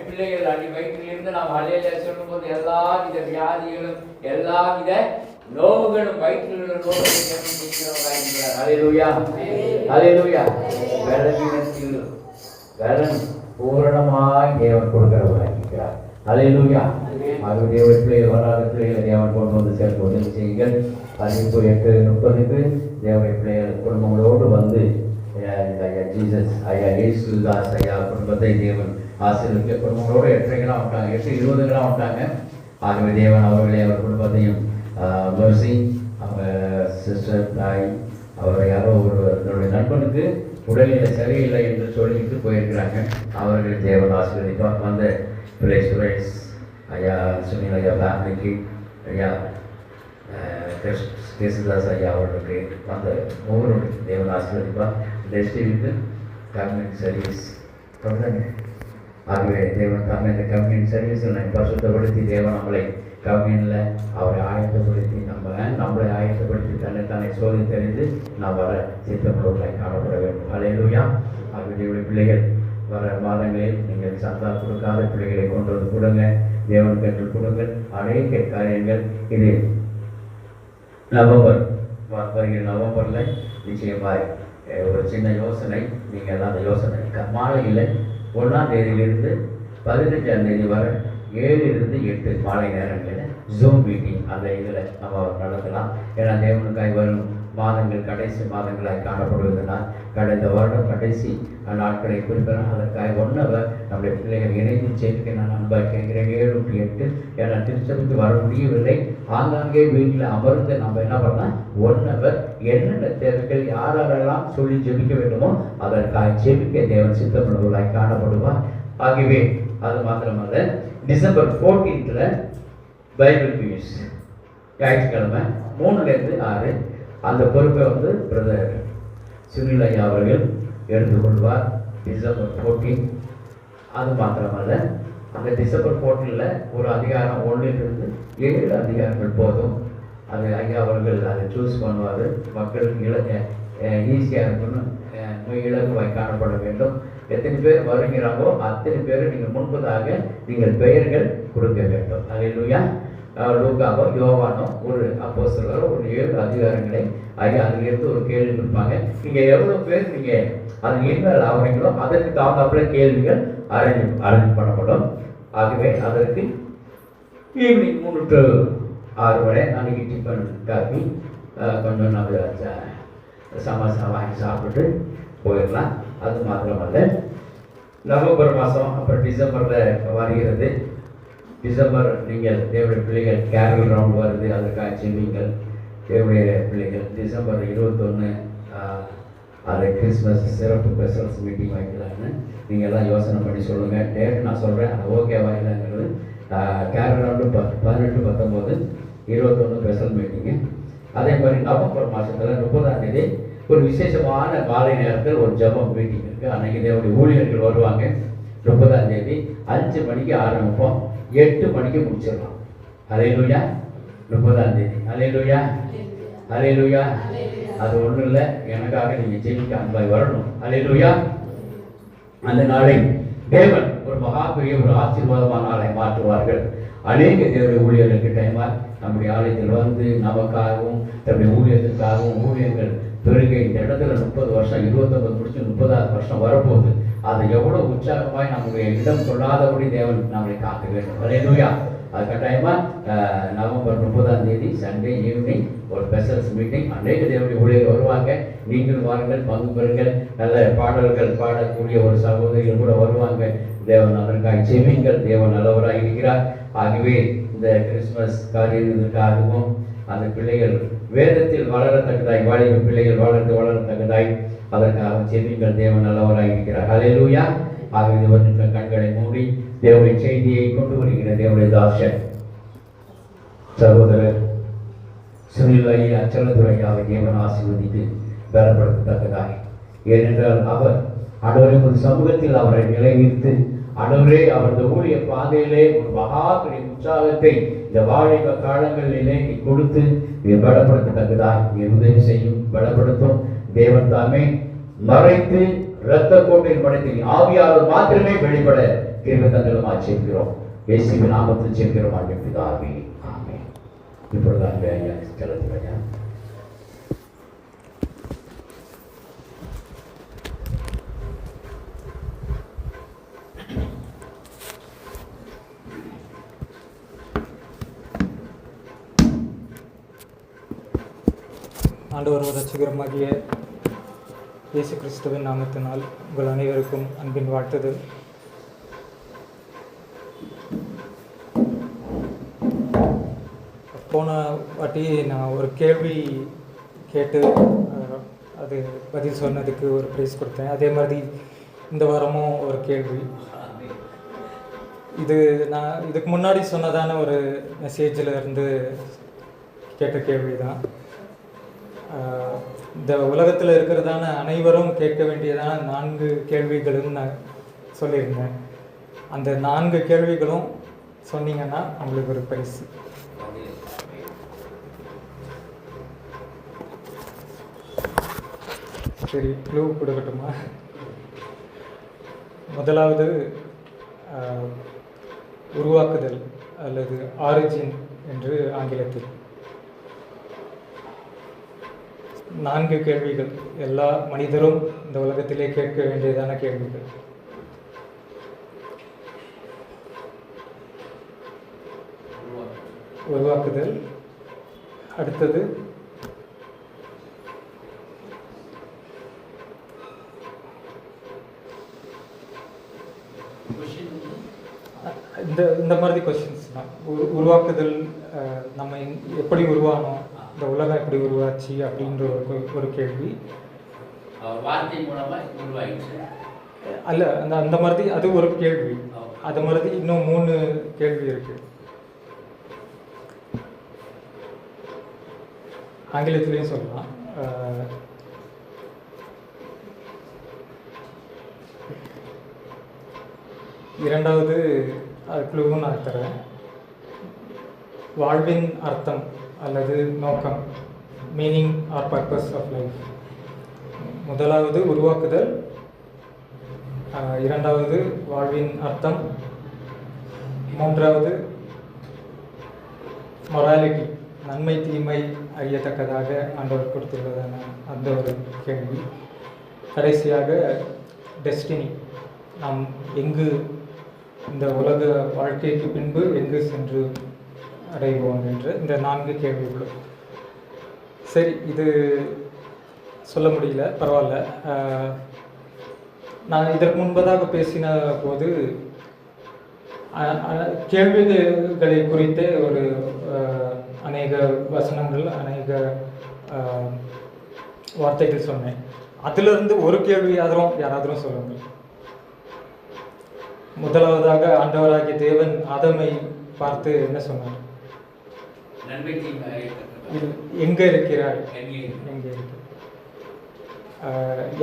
பிள்ளைகள் அடி வயிற்றிலிருந்து நாம் ஹல்லேலூயா சொல்லும் போது எல்லா வித வியாதிகளும் எல்லா வித நோவுகளும் வயிற்றில் உள்ள நோவுகளும் பூரணமாய் தேவன் கொடுக்கிறவராகிறார். ஹல்லேலூயா. அது தேவ பிள்ளைகள் வராத பிள்ளைகளை தேவன் கொண்டு வந்து சேர்த்து உதவி செய்யுங்கள். 8:30 தேவனுடைய பிள்ளைகள் குடும்பங்களோடு வந்து ஜீசஸ் ஐயா இயேசுதாஸ் ஐயா குடும்பத்தை தேவன் ஆசீர்வதிக்க குடும்பங்களோடு 8:00 விட்டாங்க, 8:20 விட்டாங்க. ஆகவே தேவன் அவர்களே அவர் குடும்பத்தையும் மெர்சி அவங்க சிஸ்டர் தாய் அவர் யாரோ அவருடைய நண்பனுக்கு உடல்நிலை சரியில்லை என்று சொல்லிட்டு போயிருக்கிறாங்க. அவர்கள் தேவன் ஆசீர்வதிப்பார். வந்த பிள்ளை சுரேஷ் ஐயா சுனில் ஐயா ஃபேமிலிக்கு ஐயா கேசுதாஸ் ஐயா அவர்களுக்கு வந்த ஒவ்வொருடைய தேவன் ஆசீர்வதிப்பார். டெஸ்டிவிக்கு கம்யூனிட்டி சர்வீஸ் தொடர்ந்து ஆகவே தேவன் தாமே இந்த கம்யூனிட்டி சர்வீஸில் பரிசுத்தப்படுத்தி தேவன் நம்மளை கம்யூனில் அவரை ஆயத்தப்படுத்தி நம்மளை ஆயத்தப்படுத்தி தன்னை சோதி தெரிந்து நாம் வர சித்தப்படுவதை காணப்பட வேண்டும். ஹல்லேலூயா. ஆகவே தேவனுடைய பிள்ளைகள் வர மாதங்களில் நீங்கள் சந்தா கொடுக்காத பிள்ளைகளை கொண்டு வந்து கொடுங்க, தேவனுக்கு என்று கொடுங்கள். அநேக காரியங்கள் இது வருகிற நவம்பரில் நிச்சயமாய் ஒரு சின்ன யோசனை. நீங்கள் அந்த யோசனை மாலையில் 1ஆம் தேதியிலிருந்து 15ஆம் தேதி வரை 7-8 மாலை நேரங்களில் ஜூம் மீட்டிங் அந்த இதில் நம்ம நடத்தலாம். ஏன்னா தேவனுக்காய் வரும் மாதங்கள் கடைசி மாதங்களாய் காணப்படுவதுனால் கடந்த வருடம் கடைசி நாட்களை குறிப்பிடலாம். அதற்காக 1 hour நம்முடைய பிள்ளைகள் இணைந்து சேர்க்க நான் அன்பாக கேட்கிறேன். 7-8 ஏன்னா திருச்சபைக்கு வர முடியவில்லை. ஆங்காங்கே வீட்டில் அமர்ந்து நம்ம என்ன பண்ணலாம் 1 hour என்னென்ன தேவைகள் யாரெல்லாம் சொல்லி ஜெபிக்க வேண்டுமோ அதற்காக ஜெபிக்க தேவன் சித்தப்படுவதாய் காணப்படுவார். ஆகவே அது மாத்திரமல்ல, டிசம்பர் 14 பைபிள் நியூஸ் ஞாயிற்றுக்கிழமை 3-6 அந்த பொறுப்பை வந்து பிரதர் சுனில் ஐயா அவர்கள் எடுத்துக்கொள்வார். டிசம்பர் 14. அது மாத்திரமல்ல, அந்த டிசம்பர் 14 ஒரு அதிகாரம் 1-7 அதிகாரங்கள் போதும். அது ஐயா அவர்கள் அதை சூஸ் பண்ணுவார். மக்களுக்கு ஈஸியாக இருக்கணும், இலகுவாய் காணப்பட வேண்டும். எத்தனை பேர் வருகிறாங்களோ அத்தனை பேர் நீங்கள் முன்பதாக நீங்கள் பெயர்கள் கொடுக்க வேண்டும். ஹல்லேலூயா. லூக்காவோ யோவானோ ஒரு அப்போஸ்தலரோ ஒரு 7 அதிகாரங்களை ஐயா அதிலிருந்து ஒரு கேள்வி கொடுப்பாங்க. நீங்கள் எவ்வளோ பேர் நீங்கள் அது இன்வால்வ் ஆகிறீங்களோ அதற்கு தகுந்தாப்புல கேள்விகள் அரேஞ்ச் பண்ணப்படும். ஆகவே அதற்கு ஈவினிங் 3 to 6 வரை அன்றைக்கி டிஃபன் காஃபி கொஞ்சம் நம்ம சமோசா வாங்கி சாப்பிட்டு போயிடலாம். அது மாத்திரமல்ல, நவம்பர் மாதம் அப்புறம் டிசம்பரில் வருகிறது. டிசம்பர் நீங்கள் தேவனுடைய பிள்ளைகள் கேரல் ரவுண்ட் வருது, அதற்காக செல்வீங்கள் தேவனுடைய பிள்ளைகள். டிசம்பர் 21 அதை கிறிஸ்மஸ் சிறப்பு ஸ்பெஷல்ஸ் மீட்டிங் வைக்கலான்னு நீங்கள் எல்லாம் யோசனை பண்ணி சொல்லுங்கள். டேட் நான் சொல்கிறேன், அது ஓகேவா இல்லைங்கிறது. கேரல் ரவுண்டு 18-19 21 ஸ்பெஷல் மீட்டிங்கு. அதே மாதிரி நவம்பர் மாதத்தில் 30ஆம் தேதி ஒரு விசேஷமான மாலை நேரத்தில் ஒரு ஜெபம் மீட்டிங் இருக்குது. அன்றைக்கி தேவனுடைய ஊழியர்கள் வருவாங்க. 30ஆம் தேதி 5 மணிக்கு ஆரம்பிப்போம், 8 மணிக்கு முடிச்சிடலாம். ஹல்லேலூயா. 30ஆம் தேதி. ஹல்லேலூயா. ஹல்லேலூயா. அது ஒன்றும் இல்லை, எனக்காக நீங்கள் ஜெபிக்க அன்பாய் வரணும். ஹல்லேலூயா. அந்த நாளை தேவன் ஒரு மகா பெரிய ஒரு ஆசீர்வாதமான நாளை மாற்றுவார்கள். அநேக தேவனுடைய ஊழியர்களுக்கு டைமாக நம்முடைய ஆலயத்தில் வந்து நமக்காகவும் தன்னுடைய ஊழியத்திற்காகவும் ஊழியர்கள் பெருகை இந்த இடத்துல 30 வருஷம் 29 முடிச்சு 30ஆவது வருஷம் வரப்போகுது. அதை எவ்வளோ உற்சாகமாய் நம்முடைய இடம் கொள்ளாதபடி தேவன் நம்மளை காக்க வேண்டும். ஹல்லேலூயா. அது கட்டாயமாக நவம்பர் 30ஆம் தேதி சண்டே ஈவினிங் ஒரு ஸ்பெஷல்ஸ் மீட்டிங். அநேக தேவனுடைய ஊழியர்கள் வருவாங்க. நீங்கள் வாருங்கள், பங்கு பெறுங்கள். நல்ல பாடல்கள் பாடக்கூடிய ஒரு சகோதரிகள் கூட வருவாங்க. தேவன் அதற்காக ஜெபிங்கள். தேவன் நல்லவராக இருக்கிறார். ஆகவே இந்த கிறிஸ்மஸ் காரியங்களுக்காகவும் அந்த பிள்ளைகள் வேதத்தில் வளரத்தக்கதாய் வாலிப பிள்ளைகள் வளரத்தக்கதாய் அதற்காக ஜெபிங்கள். தேவன் நல்லவராக இருக்கிறார். ஹல்லேலூயா. ஆகவே தேவனுடைய கண்களை மூடி தேவனுடைய செய்தியை கொண்டு வருகிற தேவனுடைய தாசன் சகோதரர் சுனில் ஐயா அச்சலதுரையாவை தேவன் ஆசீர்வதித்து பலப்படுத்தத்தக்கதாய். ஏனென்றால் அவர் ஆண்டவரின் சமூகத்தில் அவரை நிலைநிறுத்து ஆண்டவரே அவரது ஊழிய பாதையிலே ஒரு மகா பெரிய உற்சாகத்தை இந்த வாழிப காலங்களிலே நீ கொடுத்து பலப்படுத்தத்தக்கதாய் நீ உதவி செய்யும், பலப்படுத்தும். தேவன் தாமே மறைத்து இரத்த கோட்டையின் படத்தில் ஆவியாளர் மாத்திரமே வெளிப்பட கிருபை தந்தலும் ஆட்சிக்கிறோம். இயேசுவின் நாமத்தில் சேர்க்கிறோம் ஆண்டு பிதாவே, ஆமென். இப்பொழுது அன்பு ஐயா செலுத்துங்க. ஆண்டவர் இரட்சகருமாகிய இயேசு கிறிஸ்துவின் நாமத்தினால் உங்கள் அனைவருக்கும் அன்பின் வாழ்த்துதல். போன வாட்டி நான் ஒரு கேள்வி கேட்டு அது பதில் சொன்னதுக்கு ஒரு ப்ரைஸ் கொடுத்தேன். அதே மாதிரி இந்த வாரமும் ஒரு கேள்வி. இது நான் இதுக்கு முன்னாடி சொன்னதான ஒரு மெசேஜில் இருந்து கேட்ட கேள்வி தான். இந்த உலகத்தில் இருக்கிறதான அனைவரும் கேட்க வேண்டியதான 4 கேள்விகளும் நான் சொல்லியிருந்தேன். அந்த 4 கேள்விகளும் சொன்னீங்கன்னா உங்களுக்கு ஒரு பரிசு. சரி, க்ளூ கொடுக்கட்டுமா? முதலாவது உருவாக்குதல் அல்லது ஆரிஜின் என்று ஆங்கிலத்தில். 4 கேள்விகள், எல்லா மனிதரும் இந்த உலகத்திலே கேட்க வேண்டியதான கேள்விகள். உருவாக்குதல், அடுத்தது இந்த மாதிரி கொஸ்டின்ஸ் தான். உருவாக்குதல், நம்ம எப்படி உருவானோம், இந்த உலகம் எப்படி உருவாச்சு அப்படின்ற ஒரு கேள்வி. வார்த்தை மூலமா உருவாயிடுச்சு அல்ல, அந்த மாதிரி அது ஒரு கேள்வி. அது மாதிரி இன்னும் 3 கேள்வி இருக்கு. ஆங்கிலத்திலையும் சொல்லலாம். இரண்டாவது க்ளூவும் நான் தரேன். வாழ்வின் அர்த்தம் அல்லது நோக்கம், meaning or purpose of life. முதலாவது உருவாக்குதல், இரண்டாவது வாழ்வின் அர்த்தம், மூன்றாவது மொராலிட்டி, நன்மை தீமை அறியத்தக்கதாக ஆண்டவர் கொடுத்துள்ளதான அந்த ஒரு கேள்வி. கடைசியாக டெஸ்டினி, நாம் எங்கு இந்த உலக வாழ்க்கைக்கு பின்பு எங்கு சென்று அடைவோம் என்று இந்த 4 கேள்விகளும். சரி, இது சொல்ல முடியல, பரவாயில்ல. நான் இதற்கு முன்பதாக பேசின போது கேள்விகளை குறித்தே ஒரு அநேக வசனங்கள், அநேக வார்த்தைகள் சொன்னேன். அதிலிருந்து ஒரு கேள்வி யாராவது சொல்லுங்கள். முதலாவதாக ஆண்டவராகிய தேவன் ஆதாமை பார்த்து என்ன சொன்னார்? எங்க இருக்கிறாய், எங்கே இருக்கிற.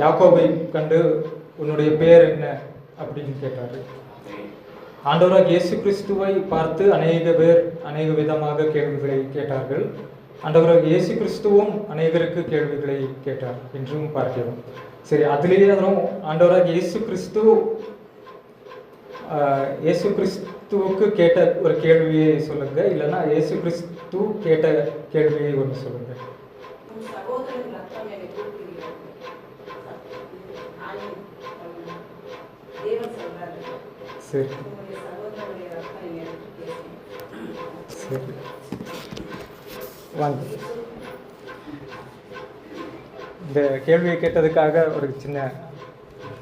யாக்கோபை கண்டு உன்னுடைய பேர் என்ன அப்படின்னு கேட்டாரு. ஆண்டவராகிய இயேசு கிறிஸ்துவை பார்த்து அநேக பேர் அநேக விதமாக கேள்விகளை கேட்டார்கள். ஆண்டவராகிய இயேசு கிறிஸ்துவும் அநேகருக்கு கேள்விகளை கேட்டார் என்றும் பார்க்கிறோம். சரி, அதுலேயே ஆண்டவராகிய இயேசு கிறிஸ்துவுக்கு கேட்ட ஒரு கேள்வியை சொல்லுங்க, இல்லைன்னா இயேசு கிறிஸ்து கேட்ட கேள்வியை ஒன்று சொல்லுங்க. சரி சரி, வாங்க. இந்த கேள்வியை கேட்டதுக்காக ஒரு சின்ன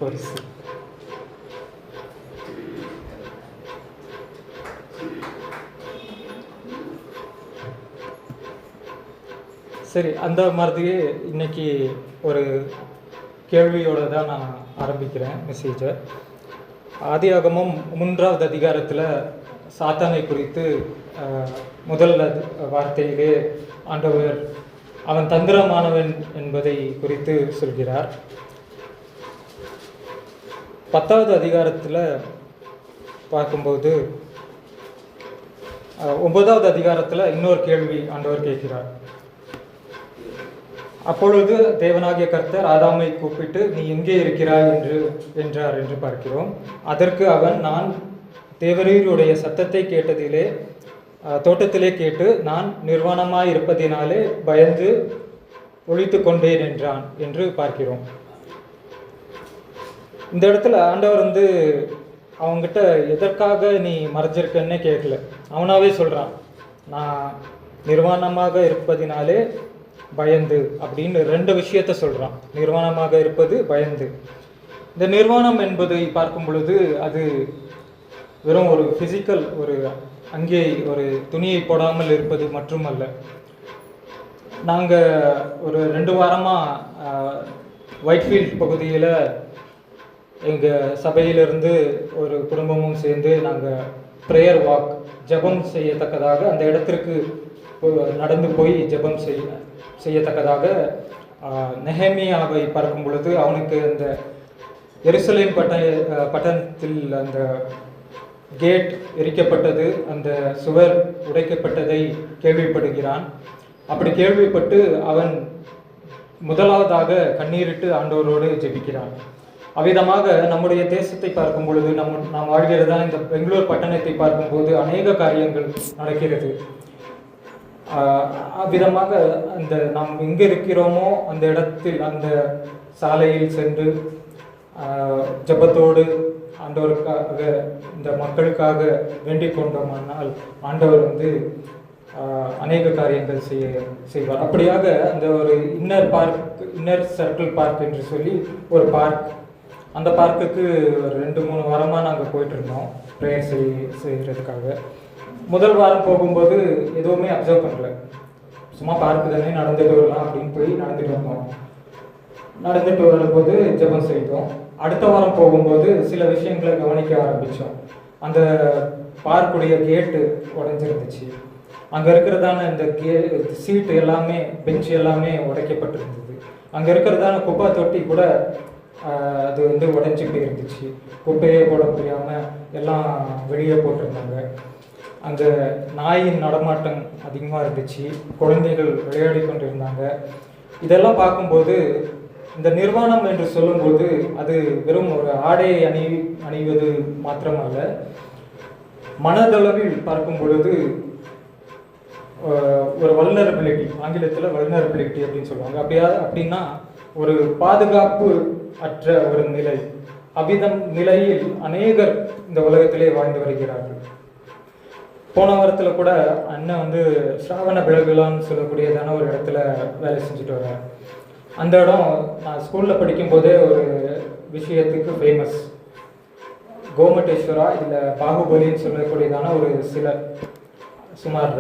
பரிசு. சரி, அந்த மாதிரியே இன்னைக்கு ஒரு கேள்வியோடு தான் நான் ஆரம்பிக்கிறேன் மெசேஜை. ஆதியாகமம் 3வது அதிகாரத்தில் சாத்தானை குறித்து முதல் வார்த்தையிலே ஆண்டவர் அவன் தந்திரமானவன் என்பதை குறித்து சொல்கிறார். 10வது அதிகாரத்தில் பார்க்கும்போது 9வது அதிகாரத்தில் இன்னொரு கேள்வி ஆண்டவர் கேட்கிறார். அப்பொழுது தேவனாகிய கர்த்தர் ஆதாமை கூப்பிட்டு, நீ எங்கே இருக்கிறாய் என்றார் என்று பார்க்கிறோம். அதற்கு அவன், நான் தேவரீருடைய சத்தத்தை கேட்டதிலே தோட்டத்திலே கேட்டு நான் நிர்வாணமாய் இருப்பதினாலே பயந்து ஒழித்து கொண்டேன் என்றான் என்று பார்க்கிறோம். இந்த இடத்துல ஆண்டவர் அவங்ககிட்ட எதற்காக நீ மறைஞ்சிருக்கன்னே கேட்கல, அவனாவே சொல்கிறான், நான் நிர்வாணமாக இருப்பதினாலே பயந்து அப்படின்னு 2 விஷயத்த சொல்கிறான். நிர்வாணமாக இருப்பது, பயந்து. இந்த நிர்வாணம் என்பதை பார்க்கும் பொழுது அது வெறும் ஒரு ஃபிசிக்கல், ஒரு அங்கே ஒரு துணியை போடாமல் இருப்பது மட்டுமல்ல. நாங்கள் ஒரு 2 வாரமாக ஒயிட்ஃபீல்ட் பகுதியில் எங்கள் சபையிலிருந்து ஒரு குடும்பமும் சேர்ந்து நாங்கள் ப்ரேயர் வாக், ஜெபம் செய்யத்தக்கதாக அந்த இடத்திற்கு நடந்து போய் ஜெபம் செய்யத்தக்கதாக நெஹேமியாவை பார்க்கும் பொழுது அவனுக்கு அந்த எருசலேம் பட்டணத்தில் அந்த கேட் எரிக்கப்பட்டது, அந்த சுவர் உடைக்கப்பட்டதை கேள்விப்படுகிறான். அப்படி கேள்விப்பட்டு அவன் முதலாவதாக கண்ணீரிட்டு ஆண்டவரோடு ஜெபிக்கிறான். அவ்விதமாக நம்முடைய தேசத்தை பார்க்கும் பொழுது நாம் வாழ்கிறதா இந்த பெங்களூர் பட்டணத்தை பார்க்கும்போது அநேக காரியங்கள் நடக்கிறது. அவ்விதமாக அந்த நாம் எங்கே இருக்கிறோமோ அந்த இடத்தில், அந்த சாலையில் சென்று ஜெபத்தோடு ஆண்டவருக்காக, இந்த மக்களுக்காக வேண்டிக் கொண்டோமானால் ஆண்டவர் அநேக காரியங்கள் செய்வார். அப்படியாக அந்த ஒரு இன்னர் சர்க்கிள் பார்க் என்று சொல்லி ஒரு பார்க், அந்த பார்க்குக்கு ஒரு 2-3 வாரமாக நாங்கள் போயிட்டு இருந்தோம் ப்ரேயர் செய்கிறதுக்காக. முதல் வாரம் போகும்போது எதுவுமே அப்சர்வ் பண்ணல, சும்மா பார்க்கு தானே நடந்துட்டு வரலாம் அப்படின்னு போய் நடந்துட்டு வந்தோம். நடந்துட்டு வரும்போது ஜெபம் செய்தோம். அடுத்த வாரம் போகும்போது சில விஷயங்களை கவனிக்க ஆரம்பித்தோம். அந்த பார்க்குடைய கேட்டு உடைஞ்சிருந்துச்சு. அங்கே இருக்கிறதான இந்த சீட்டு எல்லாமே, பெஞ்ச் எல்லாமே உடைக்கப்பட்டிருந்தது. அங்கே இருக்கிறதான குப்பை தொட்டி கூட அது உடைஞ்சி போயிருந்துச்சு. குப்பையே போட முடியாமல் எல்லாம் வெளியே போட்டிருந்தாங்க. அங்கே நாயின் நடமாட்டம் அதிகமாக இருந்துச்சு. குழந்தைகள் விளையாடி கொண்டு இருந்தாங்க. இதெல்லாம் பார்க்கும்போது இந்த நிர்வாணம் என்று சொல்லும்போது அது வெறும் ஒரு ஆடையை அணிவது மாத்திரமல்ல, மனதளவில் பார்க்கும் பொழுது ஒரு வல்னரபிலிட்டி, ஆங்கிலத்தில் வல்னரபிலிட்டி அப்படின்னு சொல்லுவாங்க. அப்படின்னா ஒரு பாதுகாப்பு அற்ற ஒரு நிலை. அவ்விதம் நிலையில் அநேகர் இந்த உலகத்திலே வாழ்ந்து வருகிறார்கள். போன வாரத்தில் கூட அண்ணன் ஸ்ராவண விலகுலான்னு சொல்லக்கூடியதான ஒரு இடத்துல வேலை செஞ்சுட்டு வர்றார். அந்த இடம் நான் ஸ்கூலில் படிக்கும்போதே ஒரு விஷயத்துக்கு ஃபேமஸ். கோமட்டேஸ்வரா இல்லை பாகுபலின்னு சொல்லக்கூடியதான ஒரு சிலர், சுமார்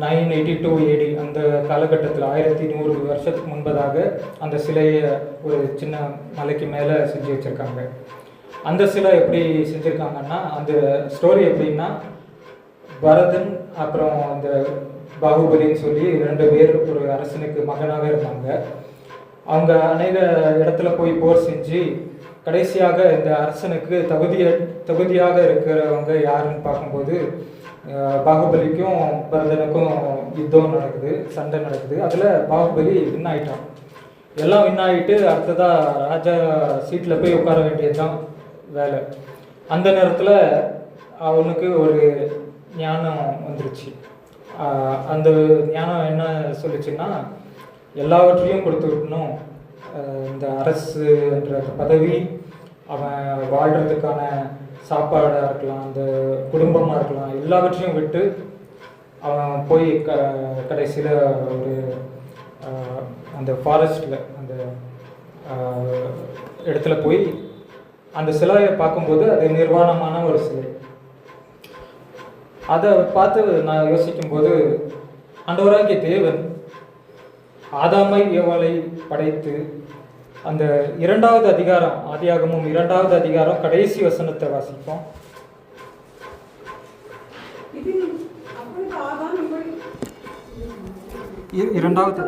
982 AD அந்த காலகட்டத்தில் 1100 வருஷத்துக்கு முன்பதாக அந்த சிலையை ஒரு சின்ன மலைக்கு மேலே செஞ்சு வச்சுருக்காங்க. அந்த சிலை எப்படி செஞ்சுருக்காங்கன்னா, அந்த ஸ்டோரி எப்படின்னா, பரதன் அப்புறம் அந்த பாகுபலின்னு சொல்லி 2 பேர் ஒரு அரசனுக்கு மகனாக இருந்தாங்க. அவங்க அநேக இடத்துல போய் போர் செஞ்சு கடைசியாக இந்த அரசனுக்கு தகுதியாக இருக்கிறவங்க யாருன்னு பார்க்கும்போது பாகுபலிக்கும் பரதனுக்கும் யுத்தம் நடக்குது, சண்டை நடக்குது. அதில் பாகுபலி வின் ஆகிட்டான். எல்லாம் வின் ஆகிட்டு அடுத்ததாக ராஜா சீட்டில் போய் உட்கார வேண்டியதுதான் வேலை. அந்த நேரத்தில் அவனுக்கு ஒரு ஞானம் வந்துருச்சு. அந்த ஞானம் என்ன சொல்லிச்சுன்னா, எல்லாவற்றையும் கொடுத்து விடணும், இந்த அரசு என்ற பதவி, அவன் வாழ்கிறதுக்கான சாப்பாடாக இருக்கலாம், அந்த குடும்பமாக இருக்கலாம், எல்லாவற்றையும் விட்டு அவன் போய் கடைசியில் ஒரு அந்த ஃபாரஸ்ட்டில் அந்த இடத்துல போய் அந்த சிலையை பார்க்கும்போது அது நிர்வாணமான ஒரு சிலை. அதை பார்த்து நான் யோசிக்கும்போது, ஆண்டவராகிய தேவன் ஆதாமை ஏவாளை படைத்து அந்த 2வது அதிகாரம், ஆதியாகமம் 2வது அதிகாரம் கடைசி வசனத்தை வாசிப்போம். இரண்டாவது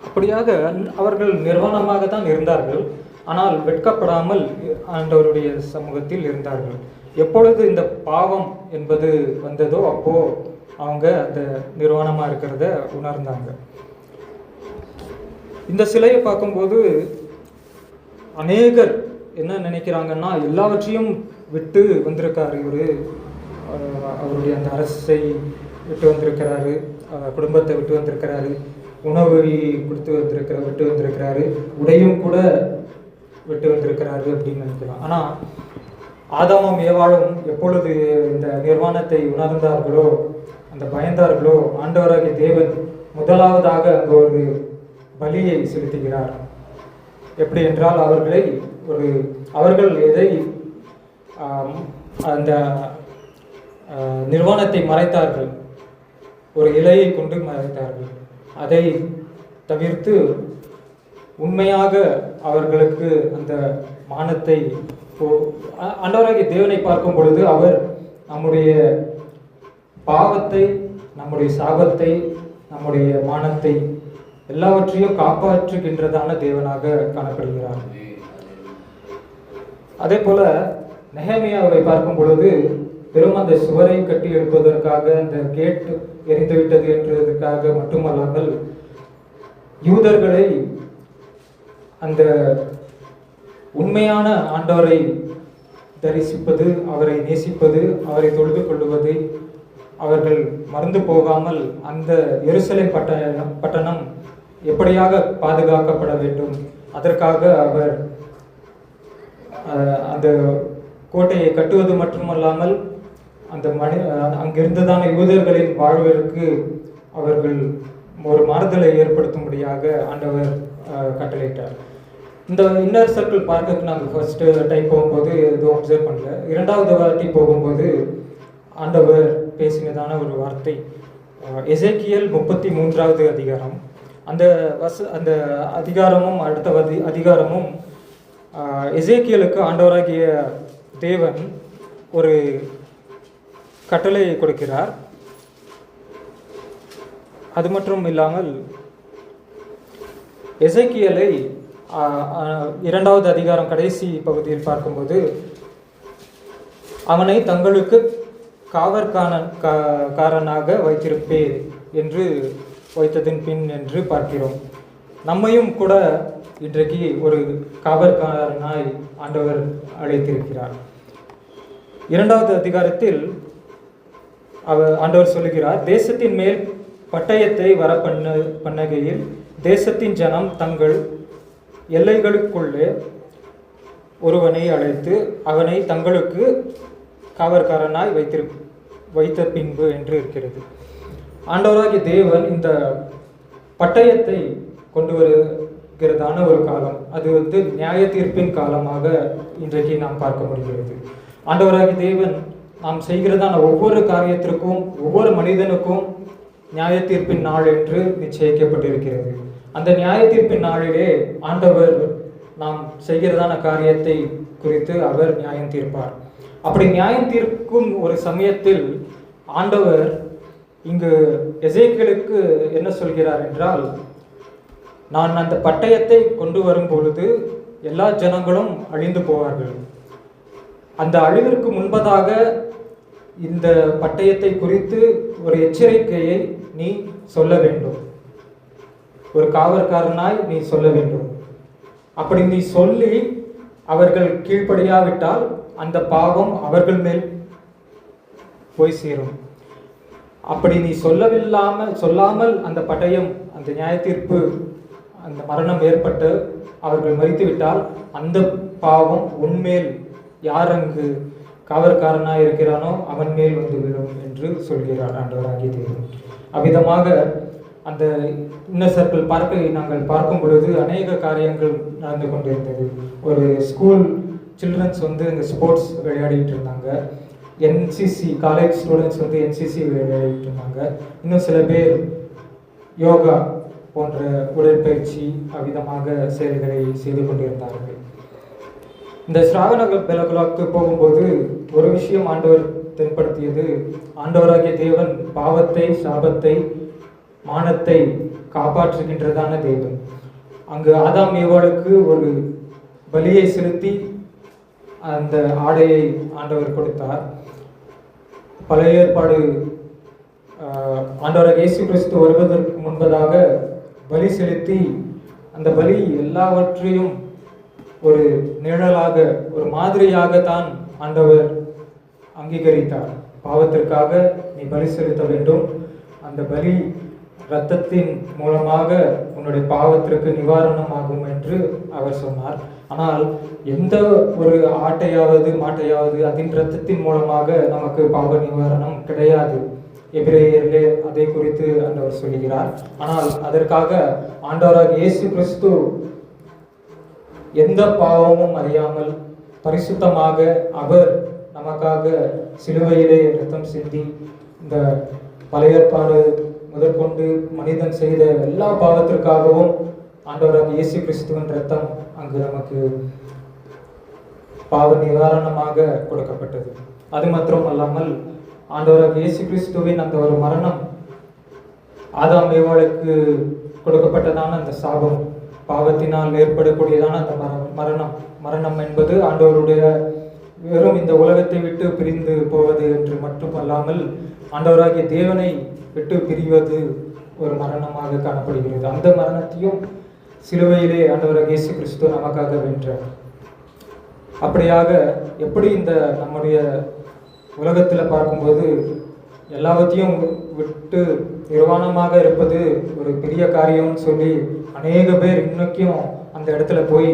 அப்படியாக அவர்கள் நிர்வாணமாக தான் இருந்தார்கள். ஆனால் வெட்கப்படாமல் ஆண்டவருடைய சமூகத்தில் இருந்தார்கள். எப்பொழுது இந்த பாவம் என்பது வந்ததோ அப்போ அவங்க அந்த நிர்வாணமாக இருக்கிறத உணர்ந்தாங்க. இந்த சிலையை பார்க்கும்போது அநேகர் என்ன நினைக்கிறாங்கன்னா, எல்லாவற்றையும் விட்டு வந்திருக்காரு இவர், அவருடைய அந்த அரசை விட்டு வந்திருக்கிறாரு, குடும்பத்தை விட்டு வந்திருக்கிறாரு, உணவை விட்டு வந்திருக்கிறாரு, உடையும் கூட விட்டு வந்திருக்கிறாரு அப்படின்னு நினைக்கலாம். ஆனால் ஆதாமும் ஏவாளும் எப்பொழுது இந்த நிர்வாணத்தை உணர்ந்தார்களோ, அந்த பயந்தார்களோ, ஆண்டவராகிய தேவன் முதலாவதாக அங்கு ஒரு பலியை செலுத்துகிறார். எப்படி என்றால் அவர்கள் எதை அந்த நிர்வாணத்தை மறைத்தார்கள், ஒரு இலையை கொண்டு மறைத்தார்கள். அதை தவிர்த்து உண்மையாக அவர்களுக்கு அந்த மானத்தை ஆண்டவராகிய தேவனை பார்க்கும் பொழுது அவர் நம்முடைய பாவத்தை, நம்முடைய சாபத்தை, நம்முடைய மானத்தை எல்லாவற்றையும் காப்பாற்றுகின்றதான தேவனாக காணப்படுகிறார். அதே போல நெகேமியாவை பார்க்கும் பொழுது வெறும் அந்த சுவரை கட்டி எழுப்பதற்காக, அந்த கேட் எரிந்துவிட்டது என்றதற்காக மட்டுமல்லாமல் யூதர்களை அந்த உண்மையான ஆண்டவரை தரிசிப்பது, அவரை நேசிப்பது, அவரை தொழுது கொள்ளுவது அவர்கள் மறந்து போகாமல் அந்த எருசலேம் பட்டணம் எப்படியாக பாதுகாக்கப்பட வேண்டும், அதற்காக அவர் அந்த கோட்டையை கட்டுவது மட்டுமல்லாமல் அந்த அங்கிருந்ததான யூதர்களின் வாழ்விற்கு அவர்கள் ஒரு மாறுதலை ஏற்படுத்தும்படியாக ஆண்டவர் கட்டளையிட்டார். இந்த இன்னர் சர்க்கிள் பார்க்குக்கு நாங்கள் ஃபர்ஸ்ட் டைம் போகும்போது எதுவும் அப்சர்வ் பண்ணல. இரண்டாவது வாட்டி போகும்போது ஆண்டவர் பேசினதான ஒரு வார்த்தை எசேக்கியேல் 33வது அதிகாரம். அந்த அதிகாரமும் அடுத்த அதிகாரமும் எசேக்கியேலுக்கு ஆண்டவராகிய தேவன் ஒரு கட்டளை கொடுக்கிறார். அது மட்டும் இல்லாமல் எசேக்கியேலை 2வது அதிகாரம் கடைசி பகுதியில் பார்க்கும்போது அவனை தங்களுக்கு காவற்காரனாக வைத்திருப்பேன் என்று வைத்ததின் பின் என்று பார்க்கிறோம். நம்மையும் கூட இன்றைக்கு ஒரு காவற்காரனாய் ஆண்டவர் அழைத்திருக்கிறார். 2வது அதிகாரத்தில் ஆண்டவர் சொல்லுகிறார், தேசத்தின் மேல் பட்டயத்தை வர பண்ணுகையில் தேசத்தின் ஜனம் தங்கள் எல்லைகளுக்குள்ளே ஒருவனை அழைத்து அவனை தங்களுக்கு காவற்காரனாய் வைத்த பின்பு என்று இருக்கிறது. ஆண்டவராகிய தேவன் இந்த பட்டயத்தை கொண்டு வருகிறதான ஒரு காலம், அது நியாய தீர்ப்பின் காலமாக இன்றைக்கு நாம் பார்க்க முடிகிறது. ஆண்டவராகிய தேவன் நாம் செய்கிறதான ஒவ்வொரு காரியத்திற்கும், ஒவ்வொரு மனிதனுக்கும் நியாய தீர்ப்பின் நாள் என்று நிச்சயிக்கப்பட்டிருக்கிறது. அந்த நியாய தீர்ப்பின் நாளிலே ஆண்டவர் நாம் செய்கிறதான காரியத்தை குறித்து அவர் நியாயம் தீர்ப்பார். அப்படி நியாயம் தீர்க்கும் ஒரு சமயத்தில் ஆண்டவர் இங்கு எசேக்கியேலுக்கு என்ன சொல்கிறார் என்றால், நான் அந்த பட்டயத்தை கொண்டு வரும் பொழுது எல்லா ஜனங்களும் அழிந்து போவார்கள். அந்த அழிவிற்கு முன்பதாக இந்த பட்டயத்தை குறித்து ஒரு எச்சரிக்கையை நீ சொல்ல வேண்டும், ஒரு காவற்காரனாய் நீ சொல்ல வேண்டும். அப்படி நீ சொல்லி அவர்கள் கீழ்ப்படியாவிட்டால் அந்த பாவம் அவர்கள் மேல் போய் சேரும். அப்படி நீ சொல்லாமல் அந்த பட்டயம், அந்த நியாய தீர்ப்பு, அந்த மரணம் ஏற்பட்டு அவர்கள் மரித்துவிட்டால் அந்த பாவம் உன்மேல், யார் அங்கு காவற்காரனாய் இருக்கிறானோ அவன் மேல் வந்து விடும் என்று சொல்கிறார் ஆண்டவராகிய தேவன். அவ்விதமாக அந்த இன்னர் சர்க்கிள் பார்க்கை நாங்கள் பார்க்கும் பொழுது அநேக காரியங்கள் நடந்து கொண்டிருந்தது. ஒரு ஸ்கூல் சில்ட்ரன்ஸ் அங்கே ஸ்போர்ட்ஸ் விளையாடிட்டு இருந்தாங்க. என்சிசி காலேஜ் ஸ்டூடெண்ட்ஸ் என்சிசி விளையாடிட்டு இருந்தாங்க. இன்னும் சில பேர் யோகா போன்ற உடற்பயிற்சி அவ்விதமாக செயல்களை செய்து கொண்டிருந்தார்கள். இந்த ஸ்ராவண பெலகுலாக்கு போகும்போது ஒரு விஷயம் ஆண்டவர் தென்படுத்தியது, ஆண்டவராகிய தேவன் பாவத்தை, சாபத்தை, மானத்தை காப்பாற்றுகின்றதான தேவன். அங்கு ஆதாம் ஏவாளுக்கு ஒரு பலியை செலுத்தி அந்த ஆடையை ஆண்டவர் கொடுத்தார். பழைய ஏற்பாடு ஆண்டவராக இயேசு கிறிஸ்து வருவதற்கு முன்பதாக பலி செலுத்தி அந்த பலி எல்லாவற்றையும் ஒரு நிழலாக, ஒரு மாதிரியாக தான் ஆண்டவர் அங்கீகரித்தார். பாவத்திற்காக நீ பலி செலுத்த வேண்டும், அந்த பலி இரத்தத்தின் மூலமாக உன்னுடைய பாவத்திற்கு நிவாரணமாகும் என்று அவர் சொன்னார். ஆனால் எந்த ஒரு ஆட்டையாவது மாட்டையாவது அதன் இரத்தத்தின் மூலமாக நமக்கு பாவ நிவாரணம் கிடையாது. எபிரேயரிலே அதை குறித்து ஆண்டவர் சொல்கிறார். ஆனால் அதற்காக ஆண்டவராக இயேசு கிறிஸ்து எந்த பாவமும் அறியாமல் பரிசுத்தமாக அவர் நமக்காக சிலுவையிலே இரத்தம் சிந்தி இந்த பழைய ஏற்பாடு முதற்கொண்டு மனிதன் செய்த எல்லா பாவத்திற்காகவும் ஆண்டவராக இயேசு கிறிஸ்துவின் இரத்தம் அங்கு நமக்கு பாவ நிவாரணமாக கொடுக்கப்பட்டது. அது மாத்திரம் அல்லாமல் ஆண்டவராக இயேசு கிறிஸ்துவின் அந்த ஒரு மரணம், ஆதாம் ஏவாளுக்கு கொடுக்கப்பட்டதான அந்த சாபம், பாவத்தினால் ஏற்படக்கூடியதான அந்த மரணம் என்பது ஆண்டவருடைய வெறும் இந்த உலகத்தை விட்டு பிரிந்து போவது என்று மட்டுமல்லாமல் ஆண்டவராகிய தேவனை விட்டு பிரிவது ஒரு மரணமாக காணப்படுகிறது. அந்த மரணத்தையும் சிலுவையிலே ஆண்டவராக இயேசு கிறிஸ்து நமக்காக வென்றார். அப்படியாக எப்படி இந்த நம்முடைய உலகத்தில் பார்க்கும்போது எல்லாவற்றையும் விட்டு நிர்வாணமாக இருப்பது ஒரு பெரிய காரியம்னு சொல்லி அநேக பேர் இன்னைக்கும் அந்த இடத்துல போய்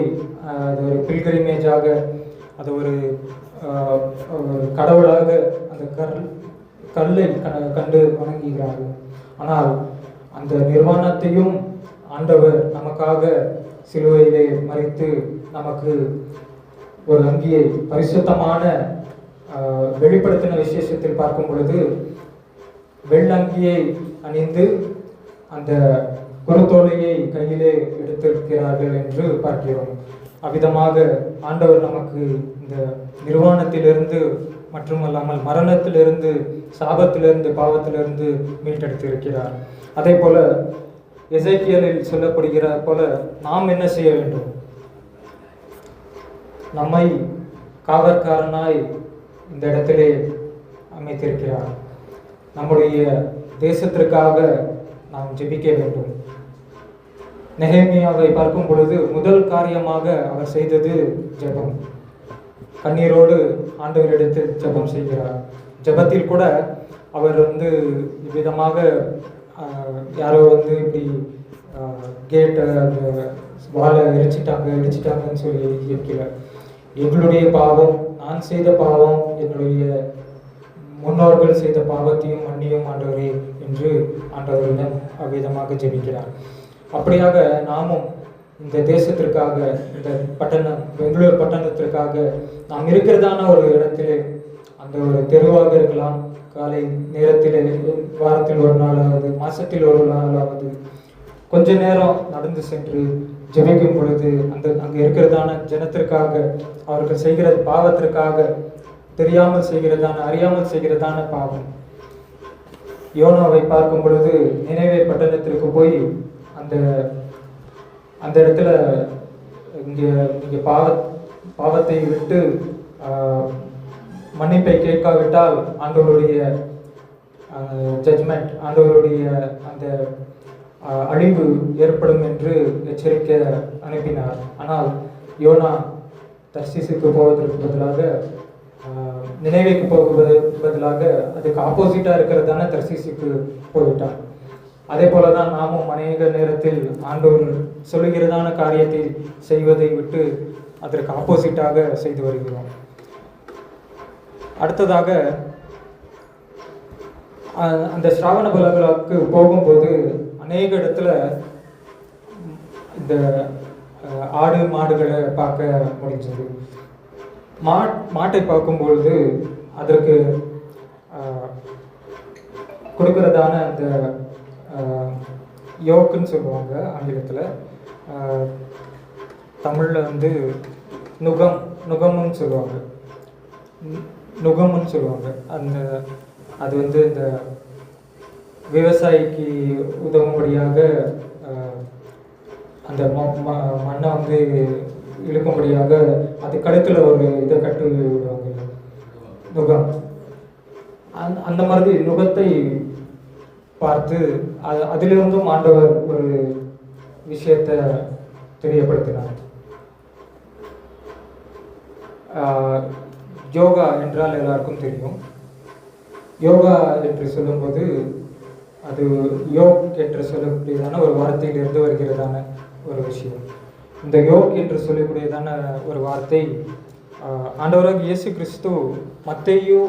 அது ஒரு பில்கிரிமேஜாக, அது ஒரு கடவுளாக அந்த கல்லை கண்டு வணங்குகிறார்கள். ஆனால் அந்த நிர்வாணத்தையும் ஆண்டவர் நமக்காக சிலுவையிலே மறித்து நமக்கு ஒரு அங்கியை பரிசுத்தமான வெளிப்படுத்தின விசேஷத்தில் பார்க்கும் பொழுது வெள்ளங்கியை அணிந்து அந்த குருத்தோலையை கையிலே எடுத்திருக்கிறார்கள் என்று பார்க்கிறோம். அவ்விதமாக ஆண்டவர் நமக்கு இந்த நிர்வாணத்திலிருந்து மட்டுமல்லாமல் மரணத்திலிருந்து, சாபத்திலிருந்து, பாவத்திலிருந்து மீட்டெடுத்திருக்கிறார். அதே போல எசேக்கியேலில் சொல்லப்படுகிற போல நாம் என்ன செய்ய வேண்டும்? நம்மை காவற்காரனாய் இந்த இடத்திலே அமைத்திருக்கிறார். நம்முடைய தேசத்திற்காக நாம் ஜெபிக்க வேண்டும். நெகேமியாவை பார்க்கும் பொழுது முதல் காரியமாக அவர் செய்தது ஜெபம். கண்ணீரோடு ஆண்டவரிடத்தில் ஜெபம் செய்கிறார். ஜெபத்தில் கூட அவர் இவ்விதமாக யாரோ இப்படி கேட்டை அந்த வாழை இடிச்சிட்டாங்கன்னு சொல்லி இருக்கிறார். எங்களுடைய பாவம், நான் செய்த பாவம், என்னுடைய முன்னோர்கள் செய்த பாவத்தையும் மன்னியும் ஆண்டவரே என்று ஆண்டவரிடம் அவ்விதமாக ஜெபிக்கிறார். அப்படியாக நாமும் இந்த தேசத்திற்காக, இந்த பெங்களூர் பட்டணத்திற்காக நாம் இருக்கிறதான ஒரு இடத்திலே, அந்த ஒரு தெருவாக இருக்கலாம், காலை நேரத்தில் வாரத்தில் ஒரு நாளாவது, மாசத்தில் ஒரு நாளாவது கொஞ்ச நேரம் நடந்து சென்று ஜெபிக்கும் பொழுது அங்கே இருக்கிறதான ஜனத்திற்காக, அவர்கள் செய்கிற பாவத்திற்காக, தெரியாமல் செய்கிறதான, அறியாமல் செய்கிறதான பாவம். யோனாவை பார்க்கும் பொழுது நினைவே பட்டணத்திற்கு போய் அந்த இடத்துல இங்கே பாவத்தை விட்டு மன்னிப்பை கேட்காவிட்டால் ஆண்டவருடைய ஜட்ஜ்மெண்ட், ஆண்டவருடைய அந்த அழிவு ஏற்படும் என்று எச்சரிக்கை அனுப்பினார். ஆனால் யோனா தர்சீசுக்கு போவதற்கு பதிலாக, நினைவுக்கு போவதற்கு பதிலாக அதுக்கு ஆப்போசிட்டாக இருக்கிறதான தர்சீசுக்கு போய்விட்டார். அதே போல தான் நாமும் அநேக நேரத்தில் ஆண்டவர் சொல்லுகிறதான காரியத்தை செய்வதை விட்டு அதற்கு ஆப்போசிட்டாக செய்து வருகிறோம். அடுத்ததாக அந்த ஸ்ராவண பலகளுக்கு போகும்போது அநேக இடத்துல இந்த ஆடு மாடுகளை பார்க்க முடிஞ்சது. மாட்டை பார்க்கும்பொழுது அதற்கு கொடுக்கறதான அந்த யோக்குன்னு சொல்லுவாங்க ஆங்கிலத்தில், தமிழில் நுகம்னு சொல்லுவாங்க. அது இந்த விவசாயிக்கு உதவும்படியாக அந்த மண்ணை இழுக்கும்படியாக அது கழுத்தில் ஒரு இதை கட்டி விடுவாங்க, நுகம். அந்த மாதிரி நுகத்தை பார்த்து அதிலிருந்தும் ஆண்டவர் ஒரு விஷயத்தை தெரியப்படுத்தினார். யோகா என்றால் எல்லாருக்கும் தெரியும். யோகா என்று சொல்லும்போது அது யோக் என்று சொல்லக்கூடியதான ஒரு வார்த்தையிலிருந்து வருகிறதான ஒரு விஷயம். இந்த யோக் என்று சொல்லக்கூடியதான ஒரு வார்த்தை ஆண்டவராக இயேசு கிறிஸ்து மத்தேயு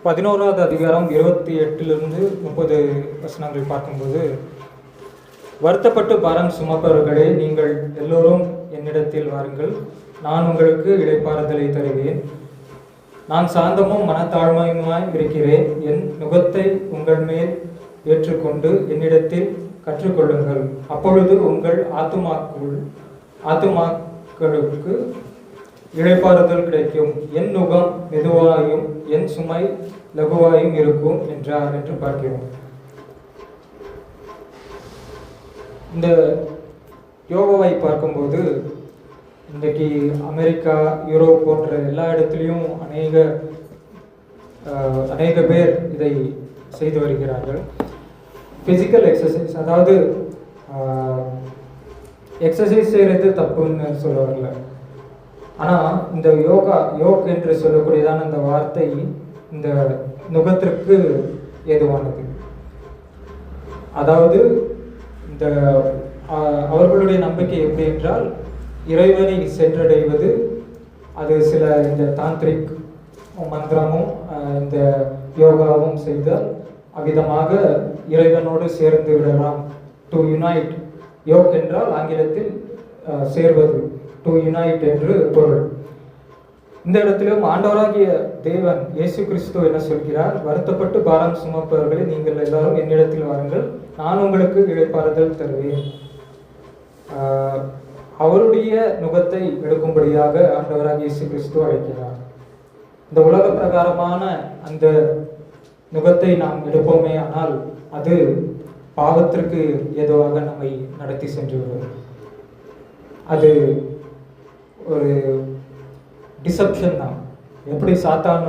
11வது அதிகாரம் 28 30 வசனங்கள் பார்க்கும்போது, வருத்தப்பட்டு பாரம் சுமப்பவர்களே, நீங்கள் எல்லோரும் என்னிடத்தில் வாருங்கள், நான் உங்களுக்கு இளைப்பாறுதலை தருவேன். நான் சாந்தமும் மனத்தாழ்மையுமாய் இருக்கிறேன். என் நுகத்தை உங்கள் மேல் ஏற்றுக்கொண்டு என்னிடத்தில் கற்றுக்கொள்ளுங்கள். அப்பொழுது உங்கள் ஆத்துமாக்களுக்கு இளைப்பாறுதல் கிடைக்கும். என் நுகம் மெதுவாயும் என் சுமை லகுவாயும் இருக்கும் என்றார் என்று பார்க்கிறோம். இந்த யோகாவை பார்க்கும்போது இன்றைக்கு அமெரிக்கா, யூரோப் போன்ற எல்லா இடத்துலையும் அநேக பேர் இதை செய்து வருகிறார்கள். ஃபிசிக்கல் எக்ஸசைஸ், அதாவது எக்ஸசைஸ் செய்கிறது தப்புன்னு சொல்ல வரல. ஆனால் இந்த யோக் என்று சொல்லக்கூடியதான இந்த வார்த்தை இந்த நுகத்திற்கு ஏதுவானது. அதாவது இந்த அவர்களுடைய நம்பிக்கை எப்படி என்றால், இறைவனை சென்றடைவது அது சில இந்த தாந்திரிக் மந்திரமும் இந்த யோகாவும் செய்தால் அவ்விதமாக இறைவனோடு சேர்ந்து விடலாம். டு யுனைட், யோக் என்றால் ஆங்கிலத்தில் சேர்வது, டு யுனைட் என்று பொருள். இந்த இடத்திலும் ஆண்டவராகிய தேவன் இயேசு கிறிஸ்து என்ன சொல்கிறார்? வருத்தப்பட்டு பாரம் சுமப்பவர்களே, நீங்கள் எல்லாரும் என்னிடத்தில் வாருங்கள், நான் உங்களுக்கு இளைப்பாறுதல் தருவேன். அவருடைய நுகத்தை எடுக்கும்படியாக ஆண்டவராகிய இயேசு கிறிஸ்து அழைக்கிறார். இந்த உலக பிரகாரமான அந்த நுகத்தை நாம் எடுப்போமே ஆனால் அது பாவத்திற்கு ஏதுவாக நம்மை நடத்தி சென்றுவிடும். அது ஒரு டிசப்ஷன் தான். எப்படி சாத்தான்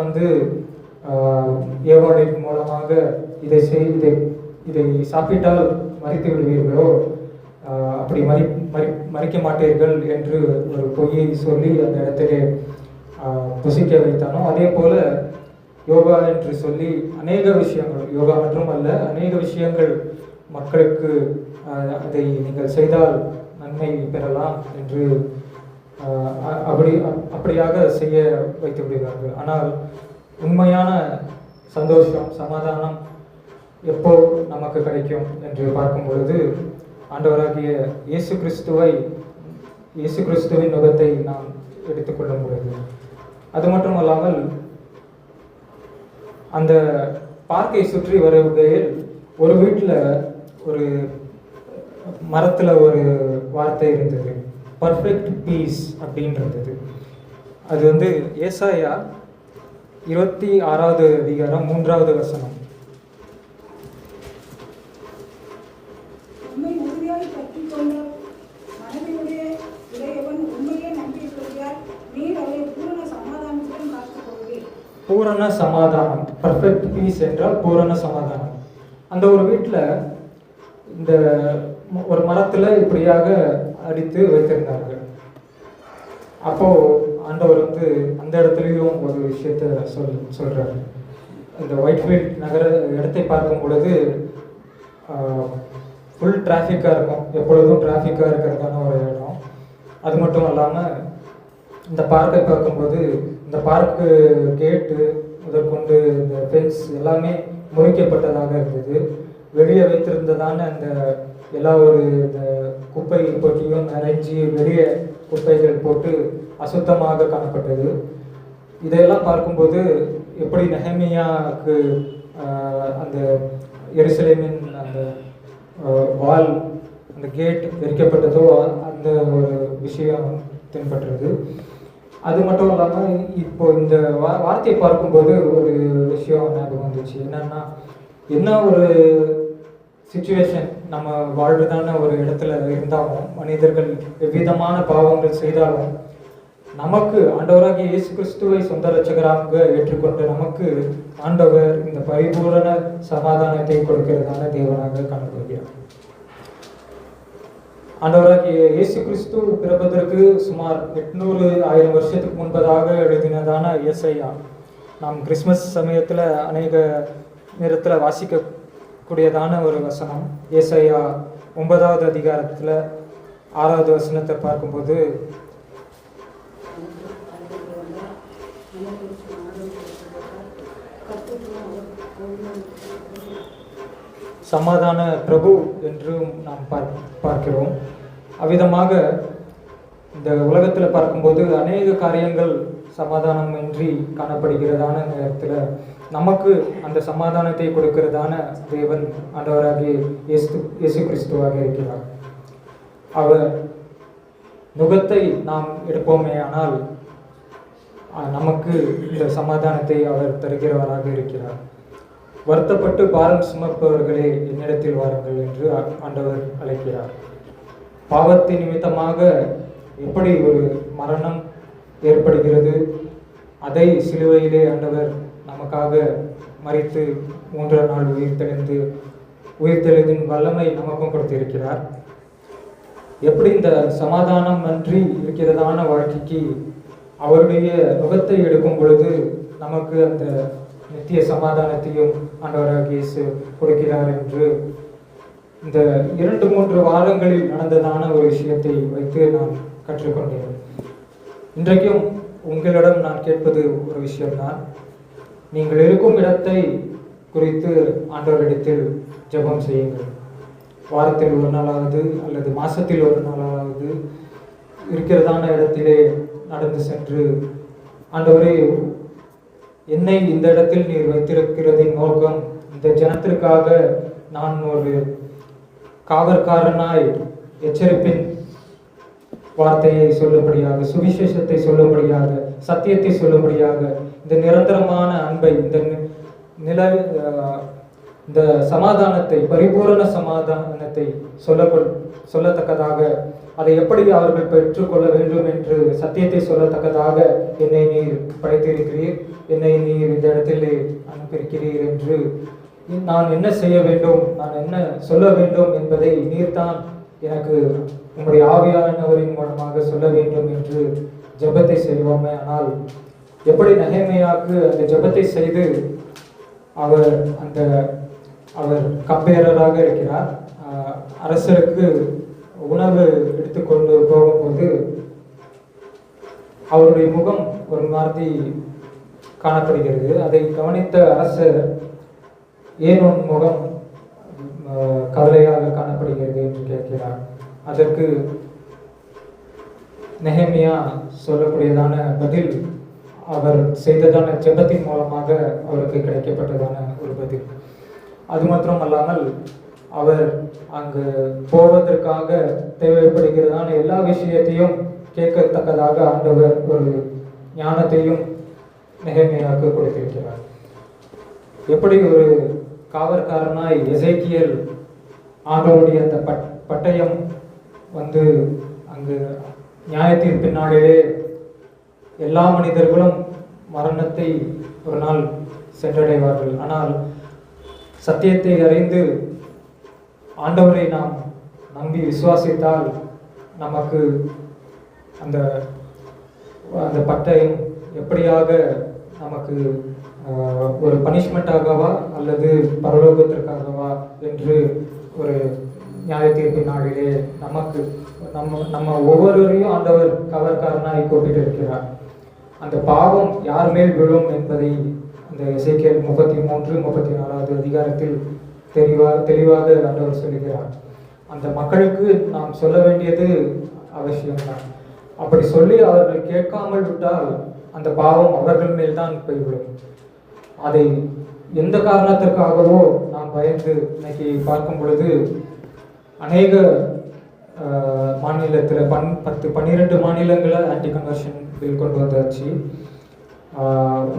ஏவாளின் மூலமாக இதை சாப்பிட்டால் மறித்து விடுவீர்களோ, அப்படி மறிக்க மாட்டீர்கள் என்று ஒரு பொய்யை சொல்லி அந்த இடத்திலே புசிக்க வைத்தானோ, அதே போல யோகா என்று சொல்லி அநேக விஷயங்கள், யோகா மற்றும் அல்ல, அநேக விஷயங்கள் மக்களுக்கு அதை நீங்கள் செய்தால் நன்மை பெறலாம் என்று அப்படியாக செய்ய வைத்து விடுகிறார்கள். ஆனால் உண்மையான சந்தோஷம், சமாதானம் எப்போ நமக்கு கிடைக்கும் என்று பார்க்கும் பொழுது ஆண்டவராகிய இயேசு கிறிஸ்துவின் நுகத்தை நாம் எடுத்துக்கொள்ளும் பொழுது. அது மட்டுமல்லாமல் அந்த பார்க்கை சுற்றி வருகையில் ஒரு வீட்டில் ஒரு மரத்தில் ஒரு வார்த்தை இருந்தது, பர்ஃபெக்ட் பீஸ் அப்படின்றது. அது ஏசாயா 26வது அதிகாரம் 3வது வசனம். பூரண சமாதானம், பர்ஃபெக்ட் பீஸ் என்றால் பூரண சமாதானம். அந்த ஒரு வீட்டில் இந்த ஒரு மரத்தில் இப்படியாக அடித்து வைத்திருந்தார்கள். அப்போ ஆண்டவர் அந்த இடத்துலையும் ஒரு விஷயத்த சொல்றாரு. இந்த ஒயிட்ஃபீல்ட் நகர இடத்தை பார்க்கும் பொழுது ஃபுல் டிராஃபிக்காக இருக்கும், எப்பொழுதும் டிராஃபிக்காக இருக்கிறதான ஒரு இடம். அது மட்டும் இல்லாமல் இந்த பார்க்கை பார்க்கும்போது இந்த பார்க்கு கேட்டு முதற்கொண்டு இந்த ஃபென்ஸ் எல்லாமே முறிக்கப்பட்டதாக இருந்தது. வெளியே வைத்திருந்ததான அந்த எல்லா ஒரு இந்த குப்பை பொட்டியும் நிறைஞ்சி வெளியே குப்பைகள் போட்டு அசுத்தமாக காணப்பட்டது. இதையெல்லாம் பார்க்கும்போது எப்படி நெஹெமியாவுக்கு அந்த எருசலேமின் அந்த வால், அந்த கேட் எரிக்கப்பட்டதோ அந்த ஒரு விஷயம் தென்பட்டது. அது மட்டும் இல்லாமல் இப்போ இந்த வார்த்தையை பார்க்கும்போது ஒரு விஷயம் ஞாபகம் வந்துச்சு. என்னன்னா, என்ன ஒரு சுச்சுவேஷன் நம்ம வாழ்றதான ஒரு இடத்துல இருந்தாலும், மனிதர்கள் எவ்விதமான பாவங்கள் செய்தாலும், நமக்கு ஆண்டவராகிய இயேசு கிறிஸ்துவை சொந்த இரட்சகராக ஏற்றுக்கொண்டு நமக்கு ஆண்டவர் இந்த பரிபூரண சமாதானத்தை கொடுக்கிறதான தேவனாக காணப்படுகிறார். ஆண்டவராகிய இயேசு கிறிஸ்து பிறப்பதற்கு சுமார் 800-1000 வருஷத்துக்கு முன்பதாக எழுதினதான ஏசாயா, நாம் கிறிஸ்மஸ் சமயத்தில் அநேக நேரத்தில் வாசிக்கக்கூடியதான ஒரு வசனம். ஏசாயா 9வது அதிகாரத்தில் 6வது வசனத்தை பார்க்கும்போது, சமாதான பிரபு என்றும் நாம் பார்க்கிறோம். அவ்விதமாக இந்த உலகத்தில் பார்க்கும்போது அநேக காரியங்கள் சமாதானம் இன்றி காணப்படுகிறதான நேரத்தில் நமக்கு அந்த சமாதானத்தை கொடுக்கிறதான தேவன் ஆண்டவராகிய இயேசு கிறிஸ்துவாக இருக்கிறார். அவர் நுகத்தை நாம் எடுப்போமே ஆனால் நமக்கு இந்த சமாதானத்தை அவர் தருகிறவராக இருக்கிறார். வருத்தப்பட்டு பாரம் சுமப்பவர்களே என்னிடத்தில் வாருங்கள் என்று ஆண்டவர் அழைக்கிறார். பாவத்தின் நிமித்தமாக எப்படி ஒரு மரணம் ஏற்படுகிறது, அதை சிலுவையிலே ஆண்டவர் நமக்காக மரித்து 3ஆம் நாள் உயிர்த்தெழுதின் வல்லமை நமக்கும் கொடுத்திருக்கிறார். எப்படி இந்த சமாதானம் அன்றி இருக்கிறதான வாழ்க்கைக்கு அவருடைய நுகத்தை எடுக்கும் பொழுது நமக்கு அந்த நித்திய சமாதானத்தையும் ஆண்டவராகிய இயேசு கொடுக்கிறார் என்று இந்த 2-3 வாரங்களில் நடந்ததான ஒரு விஷயத்தை வைத்து நான் கற்றுக்கொண்டேன். இன்றைக்கும் உங்களிடம் நான் கேட்பது ஒரு விஷயம்தான். நீங்கள் இருக்கும் இடத்தை குறித்து ஆண்டவரிடத்தில் ஜெபம் செய்யுங்கள். வாரத்தில் ஒரு நாளாவது அல்லது மாசத்தில் ஒரு நாளாவது இருக்கிறதான இடத்திலே நடந்து சென்று, ஆண்டவரே, என்னை இந்த இடத்தில் நீர் வைத்திருக்கிறதின் நோக்கம் இந்த ஜனத்திற்காக நான் ஒரு காவற்காரனாய் எச்சரிப்பின் வார்த்தையை சொல்லும்படியாக, சுவிசேஷத்தை சொல்லும்படியாக, சத்தியத்தை சொல்லும்படியாக, இந்த நிரந்தரமான அன்பை, இந்த சமாதானத்தை, பரிபூரண சமாதானத்தை சொல்லத்தக்கதாக, அதை எப்படி அவர்கள் பெற்றுக்கொள்ள வேண்டும் என்று சத்தியத்தை சொல்லத்தக்கதாக என்னை நீர் படைத்திருக்கிறீர், என்னை நீர் இந்த இடத்திலே அனுப்பியிருக்கிறீர் என்று நான் என்ன செய்ய வேண்டும், நான் என்ன சொல்ல வேண்டும் என்பதை நீர்தான் எனக்கு உங்களுடைய ஆவியானவரின் மூலமாக சொல்ல வேண்டும் என்று ஜெபத்தை செய்வோமே. ஆனால் எப்படி நெகேமியாவுக்கு அந்த ஜெபத்தை செய்து அவர் கம்பேரராக இருக்கிறார். அரசருக்கு உணவு எடுத்துக்கொண்டு போகும்போது அவருடைய முகம் ஒரு மாதிரி காணப்படுகிறது. அதை கவனித்த அரசர், ஏன் உன் முகம் கவலையாக காணப்படுகிறது என்று கேட்கிறார். அதற்கு நெகேமியா சொல்லக்கூடியதான பதில் அவர் செய்ததான ஜெபத்தின் மூலமாக அவருக்கு கிடைக்கப்பட்டதான ஒரு பதில். அது மாத்திரம் அல்லாமல் அவர் அங்கு போவதற்காக தேவைப்படுகிறதான எல்லா விஷயத்தையும் கேட்கத்தக்கதாக ஆண்டவர் ஒரு ஞானத்தையும் நெகேமியாவுக்கு கொடுத்திருக்கிறார். எப்படி ஒரு காவற்காரனாய் எசேக்கியேல் ஆண்டவருடைய அந்த பட்டயம் வந்து அங்கு நியாயத்தின் பின்னாடிலே எல்லா மனிதர்களும் மரணத்தை ஒரு நாள் சென்றடைவார்கள். ஆனால் சத்தியத்தை அறிந்து ஆண்டவரை நாம் நம்பி விசுவாசித்தால் நமக்கு அந்த அந்த பட்டயம் எப்படியாக நமக்கு ஒரு பனிஷ்மெண்ட்டாகவா அல்லது பரலோகத்திற்காகவா என்று ஒரு நியாயத்தீர்ப்பின் நாளிலே நமக்கு நம்ம ஒவ்வொருவரையும் ஆண்டவர் கவர்காரனாய் கூப்பிட்டு இருக்கிறார். அந்த பாவம் யார் மேல் விழும் என்பதை அந்த எசேக்கியேல் 33-34 அதிகாரத்தில் தெளிவாக ஆண்டவர் சொல்லுகிறார். அந்த மக்களுக்கு நாம் சொல்ல வேண்டியது அவசியம்தான். அப்படி சொல்லி அவர்கள் கேட்காமல் விட்டால் அந்த பாவம் அவர்கள் மேல்தான் போய்விடும். அதை எந்த காரணத்திற்காகவோ நாம் பயந்து இன்னைக்கு பார்க்கும் பொழுது அநேக மாநிலத்தில் 12 மாநிலங்களில் ஆன்டி கன்வர்ஷன் பில் கொண்டு வந்தாச்சு.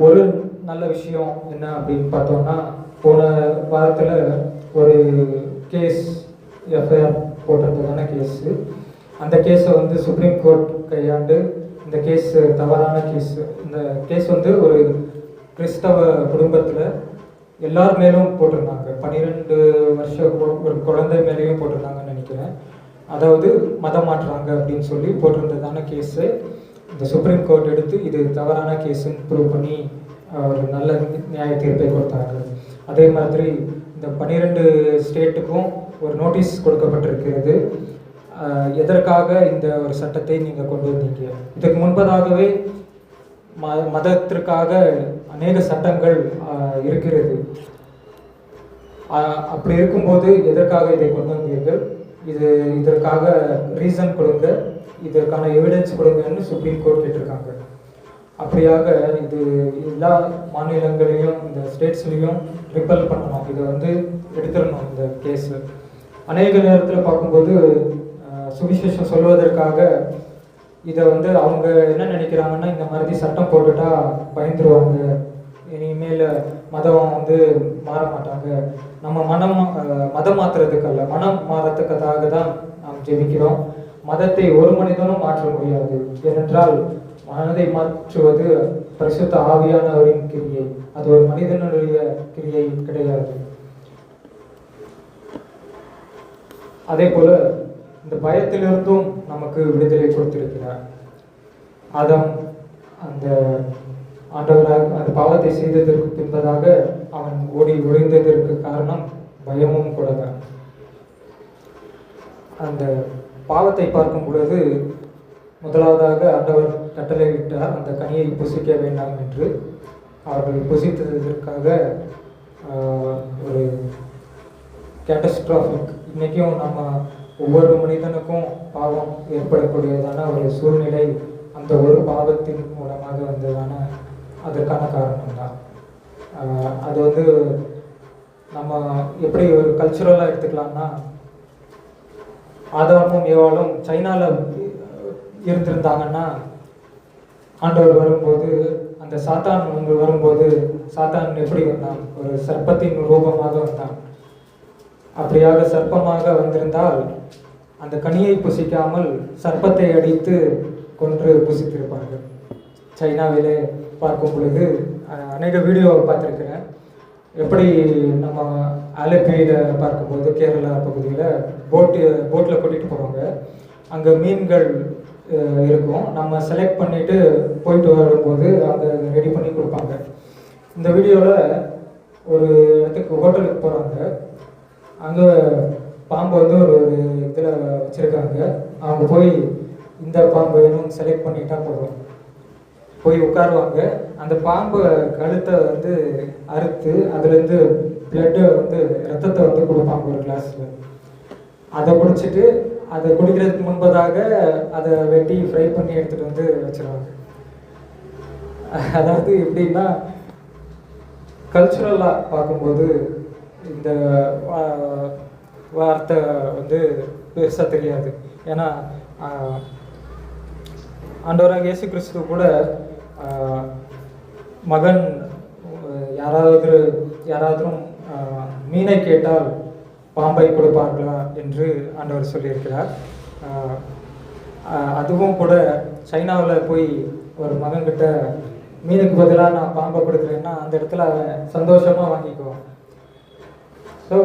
ஒரு நல்ல விஷயம் என்ன அப்படின்னு பார்த்தோம்னா, போன வாரத்தில் ஒரு கேஸ் எஃப்ஐஆர் போட்டிருந்ததான கேஸு, அந்த கேஸை வந்து சுப்ரீம் கோர்ட் கையாண்டு இந்த கேஸ் தவறான கேஸ். இந்த கேஸ் வந்து ஒரு கிறிஸ்தவ குடும்பத்தில் எல்லார் மேலும் போட்டிருந்தாங்க. 12 வருஷ ஒரு குழந்தை மேலேயும் போட்டிருந்தாங்கன்னு நினைக்கிறேன். அதாவது மதம் மாற்றுறாங்க அப்படின்னு சொல்லி போட்டிருந்ததான கேஸு இந்த சுப்ரீம் கோர்ட் எடுத்து இது தவறான கேஸுன்னு ப்ரூவ் பண்ணி ஒரு நல்ல நியாய தீர்ப்பை கொடுத்தாங்க. அதே மாதிரி இந்த 12 ஸ்டேட்டுக்கும் ஒரு நோட்டீஸ் கொடுக்கப்பட்டிருக்கிறது. எதற்காக இந்த ஒரு சட்டத்தை நீங்கள் கொண்டு வந்தீங்க? இதுக்கு முன்பதாகவே மதத்திற்காக அநேக சட்டங்கள் இருக்கிறது. அப்படி இருக்கும்போது எதற்காக இதை கொண்டு வந்தீர்கள்? இதற்காக ரீசன் கொடுங்க, இதற்கான எவிடன்ஸ் கொடுங்கன்னு சுப்ரீம் கோர்ட் கேட்டிருக்காங்க. அப்படியாக இது எல்லா மாநிலங்களையும் இந்த ஸ்டேட்ஸ்லேயும் ரிப்பல் பண்ணணும், இதை வந்து எடுத்துடணும் இந்த கேஸு. அநேக நேரத்தில் பார்க்கும்போது சுவிசேஷம் சொல்வதற்காக இதை வந்து அவங்க என்ன நினைக்கிறாங்கன்னா, இந்த மாதிரி சட்டம் போட்டுட்டா பயந்துருவாங்க, இனிமேல் மதம் வந்து மாற மாட்டாங்க. நம்ம மதம் மாற்றுறதுக்கல்ல, மனம் மாறத்துக்காக தான் நாம் ஜெபிக்கிறோம். மதத்தை ஒரு மனிதனும் மாற்ற முடியாது. ஏனென்றால் மனதை மாற்றுவது பரிசுத்த ஆவியானவரின் கிரியை, அது ஒரு மனிதனுடைய கிரியை கிடையாது. அதே போல இந்த பயத்திலிருந்தும் நமக்கு விடுதலை கொடுத்திருக்கிறார். ஆதாம் அந்த ஆண்டவராக அந்த பாவத்தை செய்ததற்கு பின்பதாக அவன் ஓடி ஒளிந்ததற்கு காரணம் பயமும் கூட தான். அந்த பாவத்தை பார்க்கும் பொழுது முதலாவதாக ஆண்டவர் கட்டளையிட்டார், அந்த கனியை புசிக்க வேண்டாம் என்று. அவர்கள் புசித்ததற்காக ஒரு கேட்டஸ்ட்ராஃபிக், இன்றைக்கும் நம்ம ஒவ்வொரு மனிதனுக்கும் பாவம் ஏற்படக்கூடியதான ஒரு சூழ்நிலை அந்த ஒரு பாவத்தின் மூலமாக வந்ததான அதற்கான காரணம் தான். அது வந்து நம்ம எப்படி ஒரு கல்ச்சுரலாக எடுத்துக்கலாம்னா, ஆதாமும் ஏவாளும் சைனாவில் இருந்திருந்தாங்கன்னா, ஆண்டவர் வரும்போது அந்த சாத்தான் வரும்போது சாத்தான் எப்படி வந்தான்? ஒரு சர்ப்பத்தின் ரூபமாக வந்தான். அப்படியாக சர்ப்பமாக வந்திருந்தால் அந்த கனியை புசிக்காமல் சர்ப்பத்தை அடித்து கொன்று புசித்திருப்பார்கள். சைனாவிலே பார்க்கும் பொழுது அநேக வீடியோவை பார்த்துருக்கிறேன். எப்படி நம்ம ஆலப்பியில் பார்க்கும்போது கேரளா பகுதியில் போட்டில் கூட்டிகிட்டு போவாங்க, அங்கே மீன்கள் இருக்கும், நம்ம செலக்ட் பண்ணிவிட்டு போயிட்டு வரும்போது அங்கே ரெடி பண்ணி கொடுப்பாங்க. இந்த வீடியோவில் ஒரு இடத்துக்கு ஹோட்டலுக்கு போகிறாங்க, அங்கே பாம்பு வந்து ஒரு இதில் வச்சுருக்காங்க. அவங்க போய் இந்த பாம்பு வேணும்னு செலக்ட் பண்ணிட்டா போதும், போய் உட்காருவாங்க. அந்த பாம்பு கழுத்தை வந்து அறுத்து அதுலேருந்து பிளட்டை வந்து ரத்தத்தை வந்து கொடுப்பாங்க ஒரு கிளாஸில். அதை குடிச்சிட்டு அதை குடிக்கிறதுக்கு முன்பதாக அதை வெட்டி ஃப்ரை பண்ணி எடுத்துகிட்டு வந்து வச்சுருவாங்க. அதாவது எப்படின்னா, கல்ச்சுரலாக பார்க்கும்போது இந்த வார்த்தை வந்து பெருசாக தெரியாது. ஏன்னா ஆண்டவராக இயேசு கிறிஸ்து கூட மகன் யாராவது மீனை கேட்டால் பாம்பை கொடுப்பார்களா என்று ஆண்டவர் சொல்லியிருக்கிறார். அதுவும் கூட சைனாவில் போய் ஒரு மகன்கிட்ட மீனுக்கு பதிலாக நான் பாம்பை கொடுக்குறேன்னா அந்த இடத்துல அவன் சந்தோஷமாக வாங்கிக்குவான். ஸோ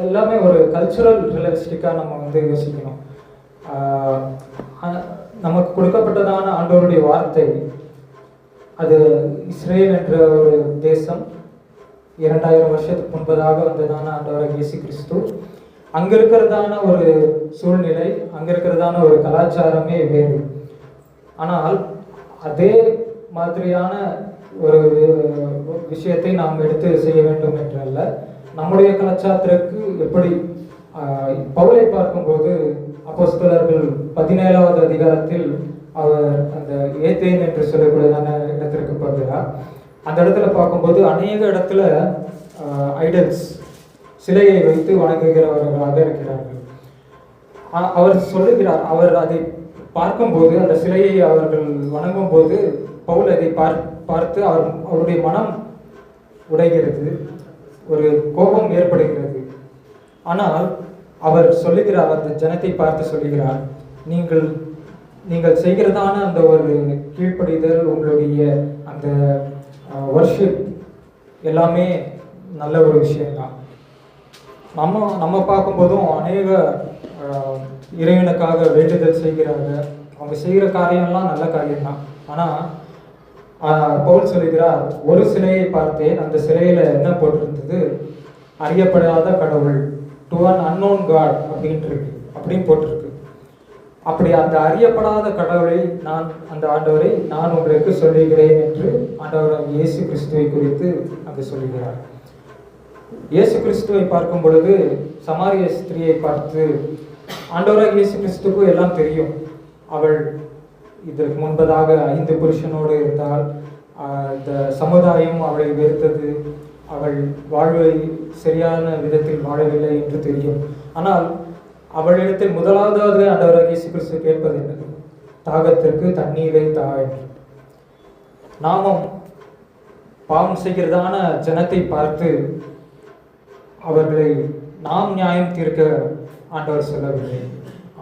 எல்லாமே ஒரு கல்ச்சுரல் ரியலிஸ்டிக்காக நம்ம வந்து யோசிக்கணும். நமக்கு கொடுக்கப்பட்டதான ஆண்டவருடைய வார்த்தை, அது இஸ்ரேல் என்ற ஒரு தேசம் 2000 வருஷத்துக்கு முன்பதாக வந்ததான ஆண்டவராக இயேசு கிறிஸ்து. அங்கே இருக்கிறதான ஒரு சூழ்நிலை, அங்கே இருக்கிறதான ஒரு கலாச்சாரமே வேறு. ஆனால் அதே மாதிரியான ஒரு விஷயத்தை நாம் எடுத்து செய்ய வேண்டும் என்றல்ல. நம்முடைய கலாச்சாரத்திற்கு எப்படி பவுலை பார்க்கும்போது அப்போஸ்தலர்கள் 17வது அதிகாரத்தில் அவர் அந்த ஏத்தேன் என்று சொல்லக்கூடியதான இடத்திற்கு போகிறார். அந்த இடத்துல பார்க்கும்போது அநேக இடத்துல ஐடல்ஸ், சிலையை வைத்து வணங்குகிறவர்களாக இருக்கிறார்கள். அவர் சொல்லுகிறார், அவர் அதை பார்க்கும்போது, அந்த சிலையை அவர்கள் வணங்கும் போது பவுல் அதை பார்த்து அவருடைய மனம் உடைகிறது, ஒரு கோபம் ஏற்படுகிறது. ஆனால் அவர் சொல்லுகிறார், அந்த ஜனத்தை பார்த்து சொல்லுகிறார், நீங்கள் செய்கிறதான அந்த ஒரு கீழ்ப்படிதல், உங்களுடைய அந்த வர்ஷிப் எல்லாமே நல்ல ஒரு விஷயம்தான். நம்ம பார்க்கும்போதும் அநேக இறைவனுக்காக வேண்டுதல் செய்கிறாங்க. அவங்க செய்கிற காரியம்லாம் நல்ல காரியம்தான். ஆனால் பவுல் சொல்லுகிறார், ஒரு சிலையை பார்த்தேன், அந்த சிலையில் என்ன போட்டிருந்தது, அறியப்படாத கடவுள், டு அன் அன்னோன் காட் அப்படின்னு போட்டிருக்கு. அப்படி அந்த அறியப்படாத கடவுளை அந்த ஆண்டவரை நான் உங்களுக்கு சொல்லுகிறேன் என்று ஆண்டவர் இயேசு கிறிஸ்துவை குறித்து அங்கு சொல்லுகிறார். இயேசு கிறிஸ்துவை பார்க்கும் பொழுது சமாரிய ஸ்திரியை பார்த்து, ஆண்டவராக இயேசு கிறிஸ்துக்கு எல்லாம் தெரியும். அவள் இதற்கு முன்பதாக 5 புருஷனோடு இருந்தால், இந்த சமுதாயம் அவளை வெறுத்தது, அவள் வாழ்வை சரியான விதத்தில் வாழவில்லை என்று தெரியும். ஆனால் அவளிடத்தில் முதலாவதாக ஆண்டவராக இயேசு கிறிஸ்து கேட்பது என்னது, தாகத்திற்கு தண்ணீரை தா என்று. நாமும் பாவம் செய்கிறதான ஜனத்தை பார்த்து அவர்களை நாம் நியாயம் தீர்க்க ஆண்டவர் சொல்லவில்லை.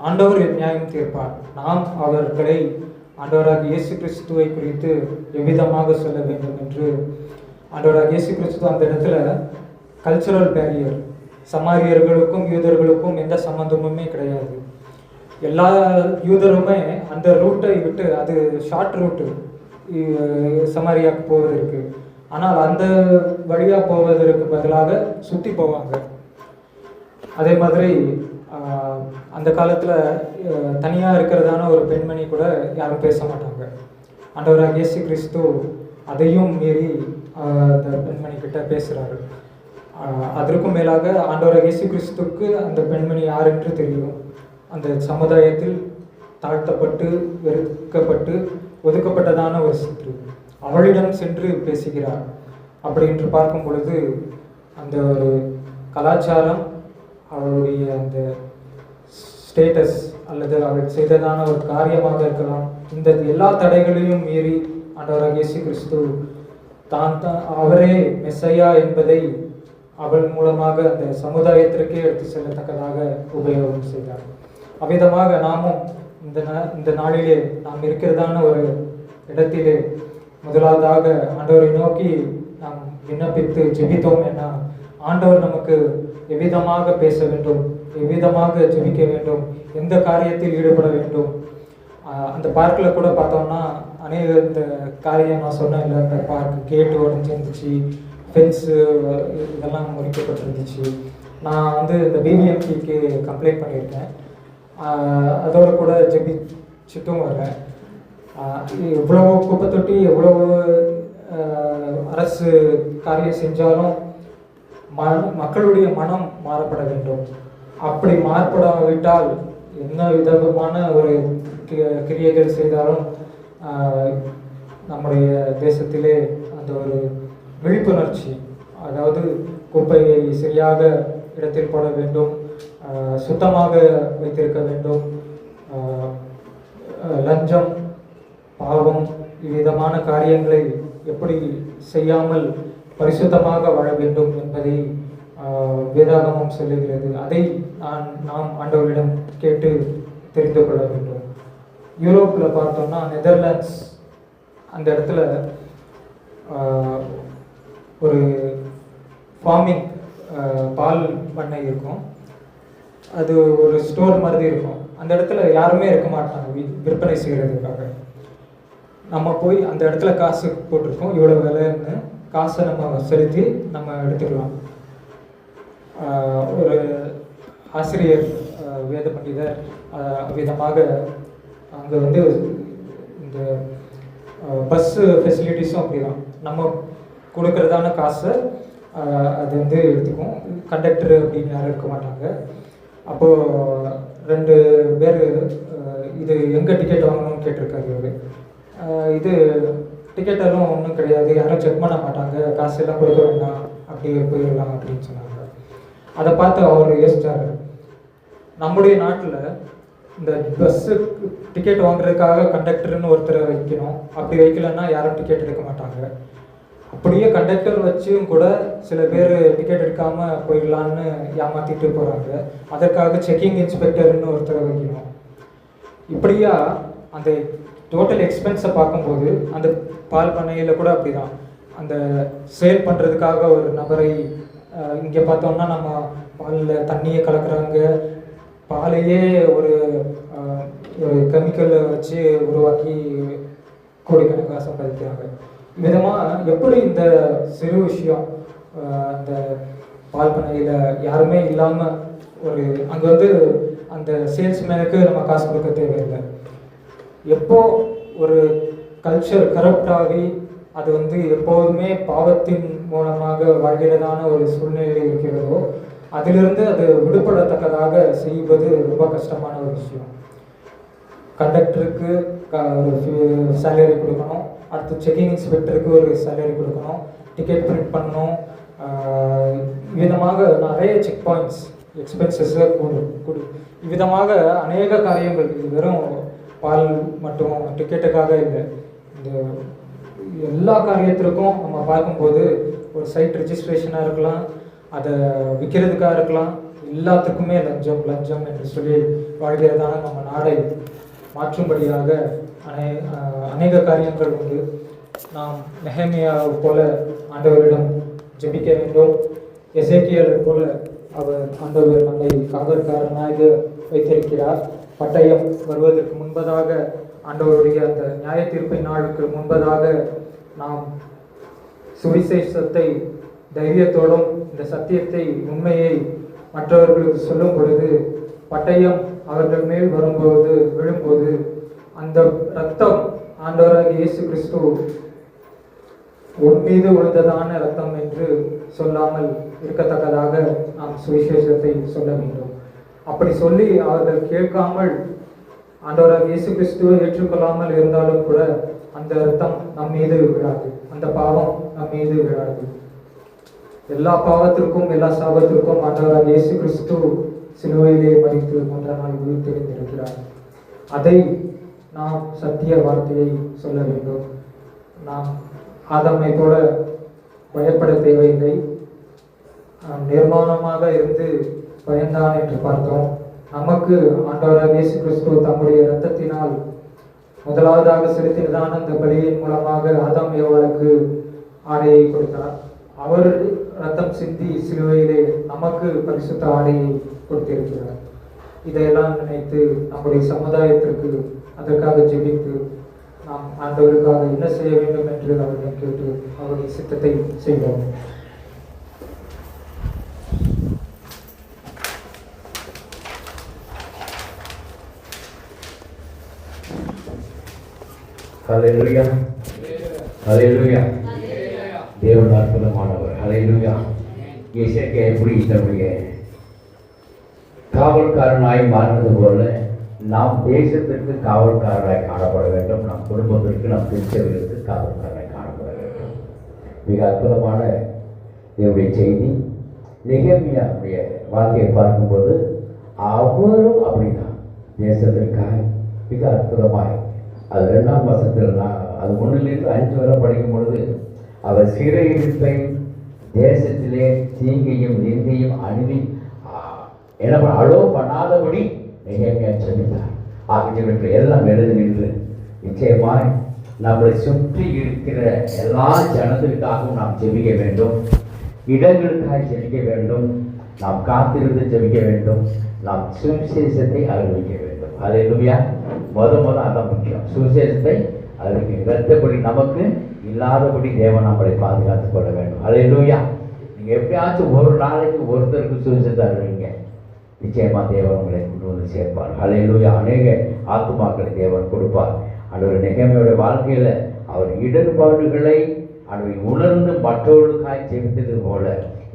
ஆண்டவர் நியாயம் தீர்ப்பார். நாம் அவர்களை ஆண்டவராக இயேசு கிறிஸ்துவை குறித்து எவ்விதமாக சொல்ல வேண்டும் என்று ஆண்டவராக இயேசு கிறிஸ்து அந்த இடத்துல கல்ச்சுரல் பேரியர், சமாரியர்களுக்கும் யூதர்களுக்கும் எந்த சம்பந்தமுமே கிடையாது. எல்லா யூதருமே அந்த ரூட்டை விட்டு, அது ஷார்ட் ரூட்டு சமாரியாவுக்கு போவதற்கு, ஆனால் அந்த வழியாக போவதற்கு பதிலாக சுற்றி போவாங்க. அதே மாதிரி அந்த காலத்தில் தனியாக இருக்கிறதான ஒரு பெண்மணி கூட யாரும் பேச மாட்டாங்க. ஆண்டவராக இயேசு கிறிஸ்து அதையும் மீறி அந்த பெண்மணி கிட்ட பேசுகிறாரு. அதற்கும் மேலாக ஆண்டவராக இயேசு கிறிஸ்துக்கு அந்த பெண்மணி யார் என்று தெரியும். அந்த சமுதாயத்தில் தாழ்த்தப்பட்டு, வெறுக்கப்பட்டு, ஒதுக்கப்பட்டதான ஒரு சிற்று, அவளிடம் சென்று பேசுகிறார். அப்படி என்று பார்க்கும் பொழுது அந்த ஒரு கலாச்சாரம், அவளுடைய அந்த ஸ்டேட்டஸ் அல்லது அவள் செய்ததான ஒரு காரியமாக இருக்கலாம், இந்த எல்லா தடைகளையும் மீறி ஆண்டவராக இயேசு கிறிஸ்து அவரே மெஸ்ஸையா என்பதை அவள் மூலமாக அந்த சமுதாயத்திற்கே எடுத்து செல்லத்தக்கதாக உபயோகம் செய்தார். அவ்விதமாக நாமும் இந்த நாளிலே நாம் இருக்கிறதான ஒரு இடத்திலே முதலாவதாக ஆண்டவரை நோக்கி நாம் விண்ணப்பித்து ஜெபித்தோம் என, ஆண்டவர் நமக்கு எவ்விதமாக பேச வேண்டும், எவ்விதமாக ஜெபிக்க வேண்டும், எந்த காரியத்தில் ஈடுபட வேண்டும். அந்த பார்க்கில் கூட பார்த்தோம்னா அநேக இந்த காரியம் நான் சொன்னேன் இல்லை, இந்த பார்க் கேட்டு உடஞ்சிருந்துச்சு, ஃபென்ஸு இதெல்லாம் முறிக்கப்பட்டிருந்துச்சு. நான் இந்த பிபிஎம்சிக்கு கம்ப்ளைண்ட் பண்ணியிருக்கேன். அதோடு கூட ஜெபிச்சுட்டும் வரேன். எவ்வளவோ குப்பை தொட்டி, எவ்வளவு அரசு காரியம் செஞ்சாலும் மக்களுடைய மனம் மாறப்பட வேண்டும். அப்படி மாறுபடாவிட்டால் என்ன விதமான ஒரு கிரியைகள் செய்தாலும் நம்முடைய தேசத்திலே அந்த ஒரு விழிப்புணர்ச்சி, அதாவது குப்பையை சரியாக இடத்தில் போட வேண்டும், சுத்தமாக வைத்திருக்க வேண்டும், லஞ்சம், பாவம், இவ்விதமான காரியங்களை எப்படி செய்யாமல் பரிசுத்தமாக வாழ வேண்டும் என்பதை வேதாகமம் சொல்லுகிறது. அதை நாம் ஆண்டவரிடம் கேட்டு தெரிந்து கொள்ள வேண்டும். யூரோப்பில் பார்த்தோம்னா நெதர்லாண்ட்ஸ், அந்த இடத்துல ஒரு ஃபார்மிங் பால் பண்ணை இருக்கும். அது ஒரு ஸ்டோர் மாதிரி இருக்கும். அந்த இடத்துல யாருமே இருக்க மாட்டாங்க விற்பனை செய்கிறதுக்காக. நம்ம போய் அந்த இடத்துல காசு போட்டிருக்கோம், இவ்வளோ விலைன்னு காசை நம்ம செலுத்தி நம்ம எடுத்துக்கலாம். ஒரு ஆசிரியர், வேத பண்டிதர் விதமாக அங்கே இந்த பஸ்ஸு ஃபெசிலிட்டிஸும் அப்படி தான். நம்ம கொடுக்கறதான காசை அது எடுத்துக்கும். கண்டக்டரு அப்படின்னு யாரும் இருக்க மாட்டாங்க. அப்போது 2 பேர் இது எங்கே டிக்கெட் வாங்கணும்னு கேட்டிருக்காரு இவர். இது டிக்கெட்டெல்லாம் ஒன்றும் கிடையாது, யாரும் செக் பண்ண மாட்டாங்க, காசு எல்லாம் கொடுக்க வேண்டாம், அப்படியே போயிடலாம் அப்படின்னு சொன்னாங்க. அதை பார்த்து அவர் யோசிச்சார், நம்முடைய நாட்டில் இந்த பஸ்ஸு டிக்கெட் வாங்குறதுக்காக கண்டக்டர்னு ஒருத்தரை வைக்கணும். அப்படி வைக்கலன்னா யாரும் டிக்கெட் எடுக்க மாட்டாங்க. அப்படியே கண்டக்டர் வச்சும் கூட சில பேர் டிக்கெட் எடுக்காமல் போயிடலான்னு ஏமாற்றிட்டு போகிறாங்க. அதற்காக செக்கிங் இன்ஸ்பெக்டர்னு ஒருத்தரை வைக்கணும். இப்படியா அந்த டோட்டல் எக்ஸ்பென்ஸை பார்க்கும்போது அந்த பால் பண்ணையில் கூட அப்படி தான். அந்த சேல் பண்ணுறதுக்காக ஒரு நபரை இங்கே பார்த்தோம்னா நம்ம பாலில் தண்ணியை கலக்குறாங்க, பாலையே ஒரு கெமிக்கலை வச்சு உருவாக்கி கோடிக்கணக்காக சம்பாதிக்கிறாங்க. விதமாக எப்படி இந்த சிறு விஷயம் அந்த பால் பண்ணையில் யாருமே இல்லாமல் ஒரு அங்கே வந்து அந்த சேல்ஸ்மேனுக்கு நம்ம காசு கொடுக்க தேவையில்லை. எப்போ ஒரு கல்ச்சர் கரப்ட் ஆகி அது வந்து எப்போதுமே பாவத்தின் மூலமாக வாழ்கிறதான ஒரு சூழ்நிலை இருக்கிறதோ அதிலிருந்து அது விடுபடத்தக்கதாக செய்வது ரொம்ப கஷ்டமான ஒரு விஷயம். கண்டக்டருக்கு ஒரு சேலரி கொடுக்கணும், அடுத்து செக்கிங் இன்ஸ்பெக்டருக்கு ஒரு சேலரி கொடுக்கணும், டிக்கெட் பிரிண்ட் பண்ணணும், விதமாக நிறைய செக் பாயிண்ட்ஸ் எக்ஸ்பென்சஸை கொடு இவ்விதமாக அநேக காரியங்கள். இது வெறும் பால் மற்றும் டிக்கெட்டுக்காக இல்லை, இந்த எல்லா காரியத்திற்கும் நம்ம பார்க்கும்போது ஒரு சைட் ரிஜிஸ்ட்ரேஷனாக இருக்கலாம், அதை விற்கிறதுக்காக இருக்கலாம், எல்லாத்துக்குமே லஞ்சம் லஞ்சம் என்று சொல்லி வாழ்கிறதான நம்ம நாடை மாற்றும்படியாக அநேக காரியங்கள் உண்டு. நாம் நெஹெமியாவை போல ஆண்டவரிடம் ஜெபிக்க வேண்டும். எசேக்கியேலை போல அவர் ஆண்டவர் நம்மை காவற்காரனாக வைத்திருக்கிறார். பட்டயம் வருவதற்கு முன்பதாக, ஆண்டவருடைய அந்த நியாய தீர்ப்பின் நாளுக்கு முன்பதாக நாம் சுவிசேஷத்தை தைரியத்தோடும் இந்த சத்தியத்தை உண்மையை மற்றவர்களுக்கு சொல்லும் பொழுது பட்டயம் அவர்கள் மேல் வரும்போது விழும்போது அந்த இரத்தம் ஆண்டவராகிய இயேசு கிறிஸ்து உன் மீது விழுந்ததான இரத்தம் என்று சொல்லாமல் இருக்கத்தக்கதாக நாம் சுவிசேஷத்தை சொல்ல வேண்டும். அப்படி சொல்லி அவர்கள் கேட்காமல் ஆண்டவராகிய இயேசு கிறிஸ்துவை ஏற்றுக்கொள்ளாமல் இருந்தாலும் கூட அந்த இரத்தம் நம் மீது விழாது, அந்த பாவம் நம் மீது விழாது. எல்லா பாவத்திற்கும் எல்லா சாபத்திற்கும் ஆண்டவராகிய இயேசு கிறிஸ்து சிலுவையிலே மரித்து 3ஆம் நாள் உயிர்த்தெழுந்திருக்கிறார். அதை நாம் சத்திய வார்த்தையை சொல்ல வேண்டும். நாம் ஆதாமை போல பயப்பட தேவையில்லை. நிர்மாணமாக இருந்து பயந்தான் என்று பார்த்தோம். நமக்கு ஆண்டவராகிய இயேசு கிறிஸ்து தம்முடைய இரத்தத்தினால் முதலாவதாக செலுத்தினதான அந்த பலியின் மூலமாக ஆதாம் ஏவாளுக்கு ஆடையை கொடுத்தார். அவர் ரத்தம் சிந்தி சிலுவையிலே நமக்கு பரிசுத்த ஆடையை கொடுத்திருக்கிறார். இதையெல்லாம் நினைத்து நம்முடைய சமுதாயத்திற்கு அதற்காக ஜெபித்து நாம் ஆண்டவருக்காக என்ன செய்ய வேண்டும் என்று அவரிடம் கேட்டு அவருடைய சித்தத்தை செய்வோம். ஹல்லேலூயா, ஹல்லேலூயா. தேவன் அற்புதமானவர். ஹல்லேலூயா. எசேக்கியா எப்படி தன்னுடைய காவல்காரனாய் மாறினது போல நாம் தேசத்திற்கு காவல்காரராய் காணப்பட வேண்டும். நம் குடும்பத்திற்கு, நம் திருச்சபைகளுக்கு காவல்காரராய் காணப்பட வேண்டும். மிக அற்புதமான தேவனுடைய செய்தி. நெகேமியாவுடைய வாழ்க்கையை பார்க்கும்போது அவரும் அப்படிதான் தேசத்திற்காக மிக அற்புதமாய், அது 2ஆம் வசனத்தில் அது 1லிருந்து 5 வரை படிக்கும் பொழுது அவர் சிறையிருப்பை தேசத்திலே தீங்கையும் நிந்தையும் அலோ பண்ணாதபடி நெகேமியா ஜெபித்தார். ஆகியவற்றை எல்லாம் எழுதி நின்று நிச்சயமாய் நம்மளை சுற்றி இருக்கிற எல்லா ஜனத்திற்காகவும் நாம் ஜெபிக்க வேண்டும். இடங்களுக்காக ஜெபிக்க வேண்டும். நாம் காத்திருந்து ஜெபிக்க வேண்டும். நாம் சுவிசேஷத்தை அறிவிக்க வேண்டும். ஹல்லேலூயா. முதல் அதான் முக்கியம். சுவிசேஷத்தை அறிவிக்க. இரத்தப்படி நமக்கு இல்லாதபடி தேவன் நம்மளை பாதுகாத்துக் கொள்ள வேண்டும். ஹல்லேலூயா. நீங்கள் எப்படியாச்சும் ஒரு நாளைக்கு ஒருத்தருக்கு சுவிசேஷத்தை அறிவிங்க, நிச்சயமா தேவன் உங்களை கொண்டு வந்து சேர்ப்பார். ஹல்லேலூயா. அநேக ஆத்துமாக்களை தேவன் கொடுப்பார். ஆண்டவர் நெகேமியாவுடைய வாழ்க்கையில் அவர் இடர்பாடுகளை அதை உணர்ந்து மற்றவர்களுக்காய் ஜெபித்தது போல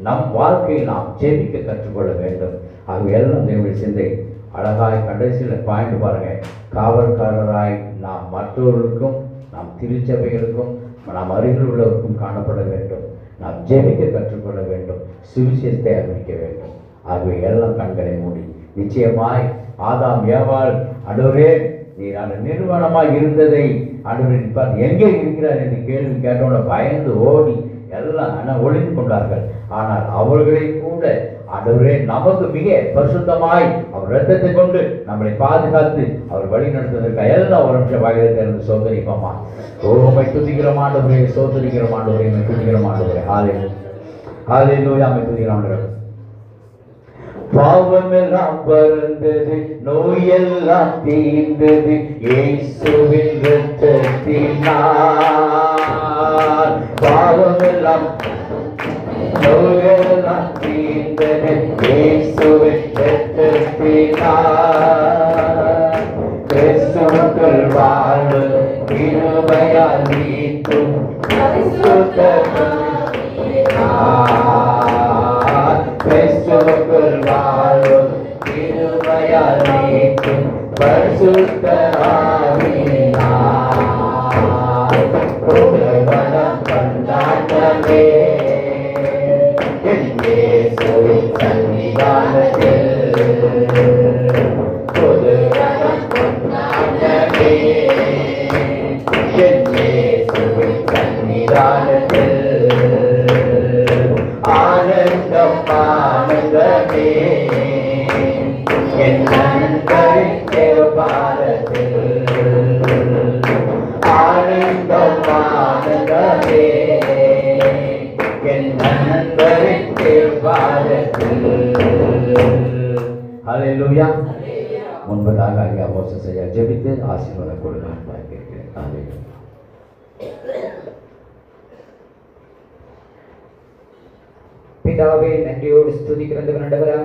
நம் வாழ்க்கையில் நாம் ஜெபிக்க கற்றுக்கொள்ள வேண்டும். ஆகவே எல்லாம் தேவனுடைய சிந்தை அழகாய் கடைசியில் பாயிண்ட் பாருங்க. காவல்காரராய் நாம் மற்றவர்களுக்கும், நாம் திருச்சபைகளுக்கும், நாம் அருகில் உள்ளவருக்கும் காணப்பட வேண்டும். நாம் ஜெபிக்க கற்றுக்கொள்ள வேண்டும். சுவிசேஷத்தை அறிவிக்க வேண்டும். ஆகவே எல்லாம் கண்களை மூடி நிச்சயமாய் ஆதாம் ஏவாள் ஆண்டவரே நீர் அந்த நிர்வாணமாக இருந்ததை ஆண்டவர் எங்கே இருக்கிறார் என்று கேள்வி கேட்டோட பயந்து ஓடி எல்லாம் ஒளிந்து கொண்டார்கள். ஆனால் அவர்களை கூட ஆண்டவரே நமக்கு மிக பரிசுத்தமாய் அவர் இரத்தத்தை கொண்டு நம்மளை பாதுகாத்து அவர் வழி நடத்துவதற்கு எல்லாம் ஒரு நிமிஷம் வாயிலை திறந்து சோதரிப்போமா. உம்மை துதிக்கிற ஆண்டவரே, சோதரிக்கிற ஆண்டவரே, துதிக்கிற ஆண்டவரே. ஹல்லேலூயா, உம்மை துதிக்கிற ஆண்டவரே. பாவமெல்லாம் பறந்தது, நோயெல்லாம் தீர்ந்தது இயேசுவின் இரத்தத்தினால். பாவமெல்லாம் நோயெல்லாம் தீர்ந்தது இயேசுவின் இரத்தத்தினால். கிறிஸ்துவுக்குள் வாழ்வு கிருபையால் நீக்கும் கிறிஸ்துவுக்குள் வாழும் கிருபையால் நீக்கும் பரிசுத்த ஆவியினால் புகழ்வனம் கொண்டாட்டமே இயேசுவின் சன்னிதானத்தில். புகழ்வனம் கொண்டாட்டமே இயேசுவின் சன்னிதானத்தில். ஆனந்தம் ஆனந்தமே என் நண்பரின் பாதத்தில். ஆனந்தம் ஆனந்தமே என் நண்பரின் பாதத்தில். ஹல்லேலூயா. முன்பதாக ஐயா மோசஸ் ஐயா ஜெபித்து ஆசீர்வாதம் கொடுக்க கேட்கிறேன். ஹல்லேலூயா. பிதாவே, நன்றியோடு ஸ்துதிக்கிறவரா,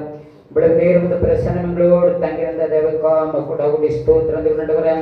இவ்வளவு நேரம் இந்த பிரசனங்களோடு தங்கியிருந்த தேவக்கா கூட ஸ்தோத்திரவரா.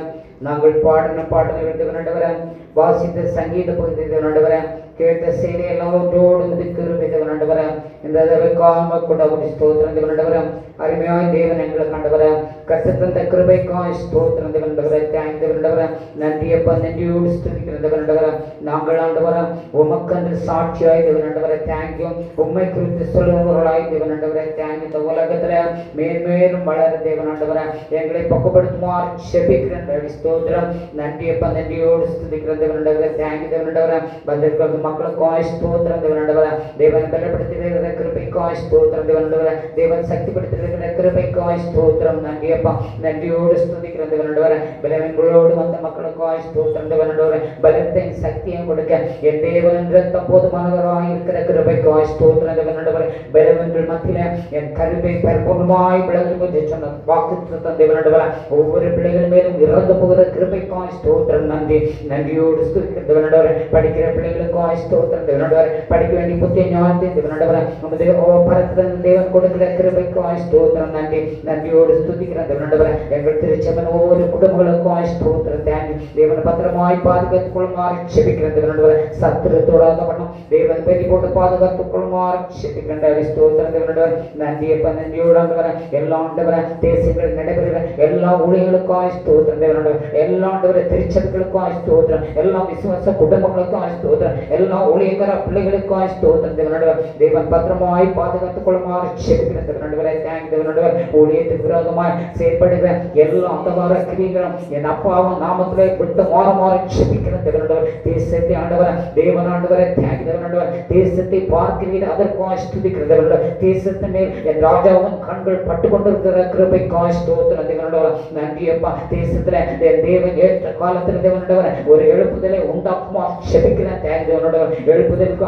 நாங்கள் பாடின பாடல்களவரா, வாசித்த சங்கீத பகுதிவரா, கேட்ட செய்தியெல்லாம் ஒன்றோடு கிருபைவரா. இந்த தேவக்காம கூட ஸ்தோத்திரவரா. அருமையாய் தேவன் எங்களை கண்டவரா, கற்றுத்தந்த கிருபைக்காய் ஸ்தோத்திரவரா. தேங்க்வரா. நன்றியப்பா, நன்றியோடு ஸ்துதிக்கிறவரா. நாங்கள் ஆண்டவரா உமக்கன்று சாட்சியாய் தேவனண்டவரா. தேங்க்யூ. உண்மை குறித்து சொல்லுபவர்களாய் தேவனண்டவரா. தேங்க்யூ. இந்த உலகத்துல மேன்மேலும் வளர தேவனாண்டவரா எங்களை பக்குவப்படுத்துமாறு செபிக்கிறேன். ஸ்தோத்திரம். நன்றியப்பா, நன்றியோடு ஸ்துதிக்கிறேன் தேவனண்டவரா. தேங்க்யூ தேவனண்டவரா. வந்திருக்கிற மக்களுக்காய் ஸ்தோத்திரம் தேவனண்டவரா. தேவன் பலப்படுத்தியிருக்கிற கிருபைக்காய் ஸ்தோத்திரம் தேவனண்டவரா. தேவன் சக்திப்படுத்தியிருக்கிற கிருபைக்காய் ஸ்தோத்திரம். நன்றியப்பா, நன்றியோடு ஸ்துதிக்கிறேன் தேவனண்டவரா. பலவங்களோடு வந்த மக்களுக்காய் ஸ்தோத்திரம் தேவனண்டவரா. பலத்தையும் சக்தியும் கொடுக்க என் தேவன் என்ற போதுமானவராய் இருக்கிற கிருபைக்காய் ஸ்தோத்திரம் தேவனண்டவரா. பலவங்கள் மத்தியில என் கருவை பரிபூர்ணமாய் விளங்கும் சொன்ன வாக்குத்தத்தம் தேவனண்டவரா. ஒவ்வொரு பிள்ளைகள் மேலும் இறந்து போகிற கிருபைக்காய் ஸ்தோத்திரம். நன்றி. நன்றியோடு ஸ்துதிக்கிறேன் தேவனண்டவரா. படிக்கிற பிள்ளைகளுக்காய் ஸ்தோத்திரம் தேவனண்டவரா. படிக்க வேண்டிய புத்திய ஞானத்தை தேவனண்டவரா. நமது பரத்திரன் தேவன் கொடுக்கிற கிருபைக்காய் ஸ்தோத்திரம். நன்றி. நன்றியோடு ஸ்துதிக்கிறேன் தேவனண்டவரா. எங்கள் திருச்சபையின் ஒவ்வொரு குடும்பங்களுக்காய் ஸ்தோத்திரம். தேங்க்யூ. தேவன் பத்திரமாய் பாதுகாத்துக் கொள்ளுமாறு செபிக்கிறேன் தேவனண்டவரா. சத்துரு தொடாத பண்ணணும் தேவன் பெரி போட்டு பாதுகாத்துக் கொள்ளுமாறு செபிக்கிறேன் ஸ்தோத்திரம் தேவனண்டவரா. நன்றியப்பா, நன்றியோடு ஆண்டவரா. எல்லா ஆண்டவரா தேசங்கள் நடைபெறுகிற எல்லா ஊழியர்களுக்காய் ஸ்தோத்திரம் தேவனண்டவரா. எல்லா ஆண்டவரா திருச்சபைகளுக்காய் ஸ்தோத்திரம். எல்லா விசுவாச குடும்பங்களுக்காய் ஸ்தோத்திரம். எல்லா ஊழியக்கார பிள்ளைகளுக்காய் ஸ்தோத்திரம் தேவனண்டவரா. தேவன் பத்திரமாய் பாதுகாத்துக் கொள்ளுமாறு செபிக்கிறேன் தேவனண்டவரா. தேங்க்யூ தேவனண்டவரா. ஊழியத்துக்கு விரோதமாய் செயல்படுகிற எல்லா அந்தகார கிரியைகளும் என் அப்பாவும் நாமத்திலே விட்டு மாறுமாறு செபிக்கிறேன் தேவனண்டவரா. தேசத்தை ஆண்டவரா தேவன் ஆண்டவரா. தேங்க்யூ தேவனண்டவரா. தேசத்தை பார்க்கிறீர்கள், அதற்காய் ஸ்துதிக்கிறேன் தேவனண்டவரா. தேசத்தின் மேல் என் ராஜாவின் கண்கள் பட்டு கொண்டிருக்கிற கிருபைக்காய் ஸ்தோத்திரம் தேவனண்டவரா. நன்றியப்பா. தேசத்துல என் தேவன் ஏற்ற காலத்தில் தேவனண்டவரா ஒரு எழுப்புதலை உண்டாக்குமாறு செபிக்கிறேன். தேங்க்யூ தேவனண்டவரா. எழுப்புதலுக்கு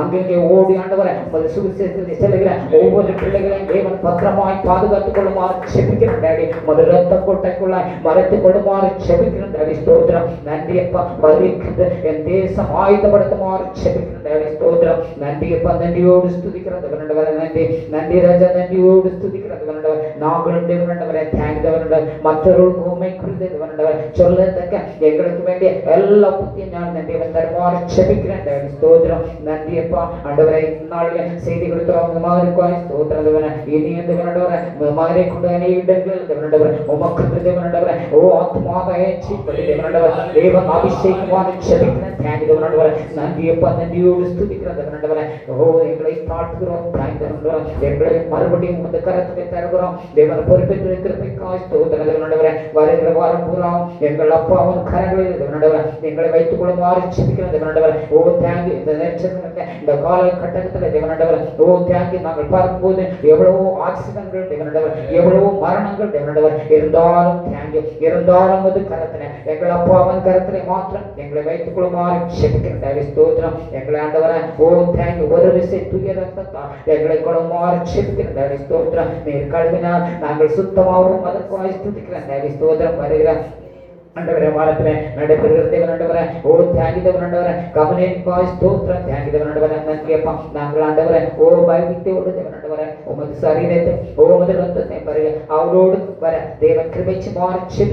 அங்கங்கே ஓடி ஆண்டவரா உமது சுவிசேஷத்தை செல்லுகிற ஒவ்வொரு பிள்ளைகளையும் தேவன் பத்திரமாய் பாதுகாத்துக் கொள்ளுமாறு செபிக்கிறேன் டாடி. உமது ரத்த கோட்டைக்குள்ளாய் மறைத்துக் கொள்ளுமாறு செபிக்கிறேன் டாடி. ஸ்தோத்திரம். நன்றியப்பா. வருகின்ற என் தேசம் ஆயுதப்படுத்துமாறு செபிக்கிறேன் டாடி. ஸ்தோத்திரம். நன்றியப்பா, நன்றியோடு ஸ்துதிக்கிறேன் தேவனண்டவரா. நன்றி. நன்றி ராஜா, நன்றியோடு ஸ்துதிக்கிறேன் தேவனண்டவரா. நாங்களும் தேவனண்டவரா. தேங்க்யூ தேவனண்டவரா. மற்றவர்களுக்கு உண்மை குறித்து தேவனாண்டவர் சொல்லத்தக்க எங்களுக்கு வேண்டிய எல்லா புத்தியும் நான் தேவன் தருமாறு செபிக்கிறேன். ஸ்தோத்திரம். நன்றியப்பா ஆண்டவரை நாளில் செய்தி கொடுத்துறவங்க மாதிரி ஸ்தோத்திரம் தேவன இனி தேவனாண்டவரை மாதிரி கொண்டு இடங்கள் தேவனாண்டவர் உமக்கு தேவனாண்டவரை ஓ ஆத்மாக தேவனாண்டவர் தேவன் அபிஷேகமான செபிக்கிறேன். தேங்க் தேவனாண்டவரை நன்றியப்பா நன்றியோடு ஸ்துதிக்கிறேன் தேவனாண்டவரை ஓ எங்களை தாழ்த்துகிறோம். தேங்க் தேவனாண்டவரை எங்களை மறுபடியும் உமது கரத்துக்கு தருகிறோம். தேவன் பொறுப்பேற்று இருக்கிறதுக்காக ஸ்தோத்திரம் தேவனாண்டவரை வருகிற வாரம் பூரா எங்கள் அப்பாவும் கரங்களில் தேவனாண்டவரை எங்களை வைத்துக் கொள்ளுமாறு செபிக்கிறேன் தேவனாண்டவரை ஓ தேங்க் இந்த காலகட்டத்தில் தேவனாண்டவர் ஓ தேங்க் நாங்கள் பார்க்கும்போது எவ்வளவோ ஆக்சிடென்ட்கள் தேவனாண்டவர் எவ்வளவோ மரணங்கள் தேவனாண்டவர் இருந்தாலும் தேங்க் இருந்தாலும் அது கரத்தின எங்கள் அப்பாவின் கரத்திலே மாத்திரம் எங்களை வைத்துக் கொள்ளுமாறு செபிக்கிறேன். ஸ்தோத்திரம். எங்களை ஆண்டவரை ஓ தேங்க் ஒரு விசை துய ரத்தத்தால் எங்களை கொள்ளுமாறு செபிக்கிறேன். ஸ்தோத்திரம். நீர் கழுவினால் நாங்கள் சுத்தமாகவும் அதற்காக ஸ்துதிக்கிறேன். ஸ்தோத்திரம். வருகிறேன் ஆண்டவரே வாரத்திலே நடைபெறுகிற தேவனாண்டவரே ஓ தியாகி தேவனாண்டவரே கவனிப்பாய் ஸ்தோத்திரம். தியாகி தேவனாண்டவரே நன்றியப்பா நாங்கள் ஆண்டவரே ஓ பயபக்தியோடு தேவனாண்டவரே உமது சரீரத்தை உமது ரத்தத்தை பருக அவரோடு வர தேவன் கிருபைச்சு மாற்றி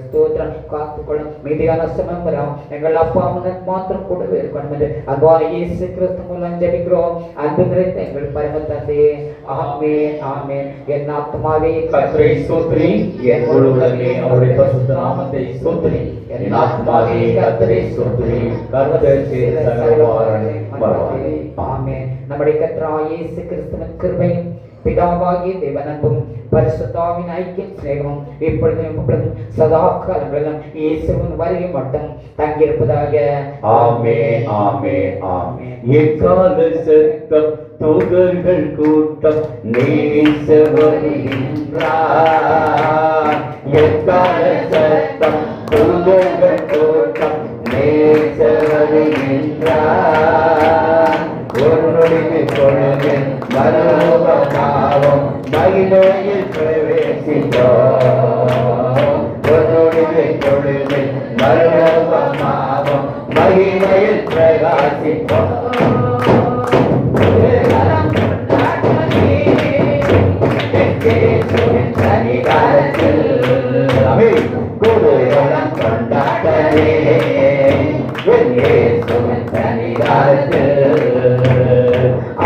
ஸ்தோத்திரம். காத்துக்கொள்ளும் மீதியான சமயம் வரும் எங்கள் அப்பா அவனுக்கு மாத்திரம் கூடவே இருக்கணும் என்று அன்பான இயேசு கிறிஸ்து மூலம் ஜெபிக்கிறோம். அன்பு நிறைந்த எங்கள் பரம தந்தையே ஆமென் ஆமென். என் ஆத்துமாவே கர்த்தரை ஸ்தோத்திரி, என் முழு உலகமே அவருடைய பரிசுத்த நாமத்தை ஸ்தோத்திரி. என் ஆத்துமாவே கர்த்தரை ஸ்தோத்திரி, கர்த்தர் செய்த சகல உபகாரங்களையும் மறவாதே. ஆமென். நம்முடைய கர்த்தராகிய இயேசு கிறிஸ்துவின் கிருபையும் பிதாவாகிய தேவன் அன்பும் பரிசுத்தாவின் ஐக்கியம் சிநேகமும் இப்பொழுதும் சதா காலங்களிலும் இயேசுவின் வருகை மட்டும் தங்கியிருப்பதாக. ஆமென் ஆமென் ஆமென். எக்கால சத்தம் தூதர்கள் கூட்டம் நேசவர் என்றார். எக்கால சத்தம் தூதர்கள் கூட்டம் நேசவர் என்றார். ஒருவருக்கு பொழுது மறுபமாவும் மகிமையில் பிரவேசித்தோம். ஒருவருக்கு பொழுது மறுபமாவும் மகிமையில் பிரகாசித்தோம்.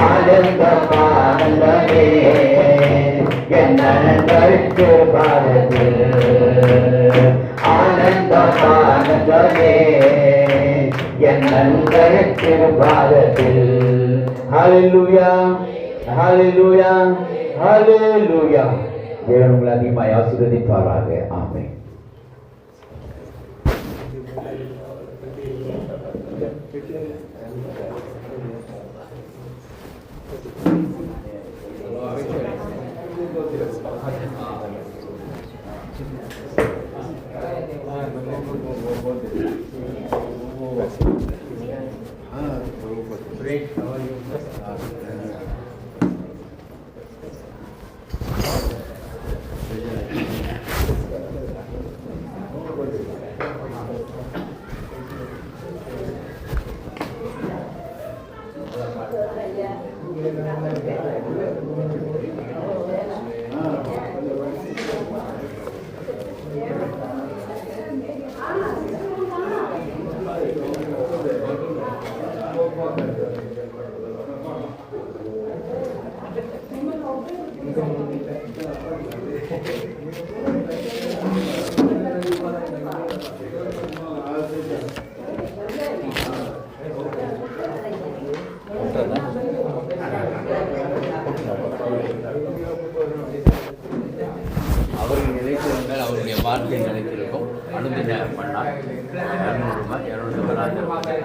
ஆனந்தமானந்தமே என் நண்பருக்கு பாரது. ஆனந்தமானந்தமே என் நண்பருக்கு பாரது. ஹல்லேலூயா ஹல்லேலூயா ஹல்லேலூயா. தேவன் உங்களை அதிகமாய் ஆசீர்வதிப்பாராக. ஆமென். அவர்கள் நிலைத்திருந்தால் அவருடைய வார்த்தை நிலைத்திருக்கும். அனுதின பண்ணால் 200 ரூபாய் 200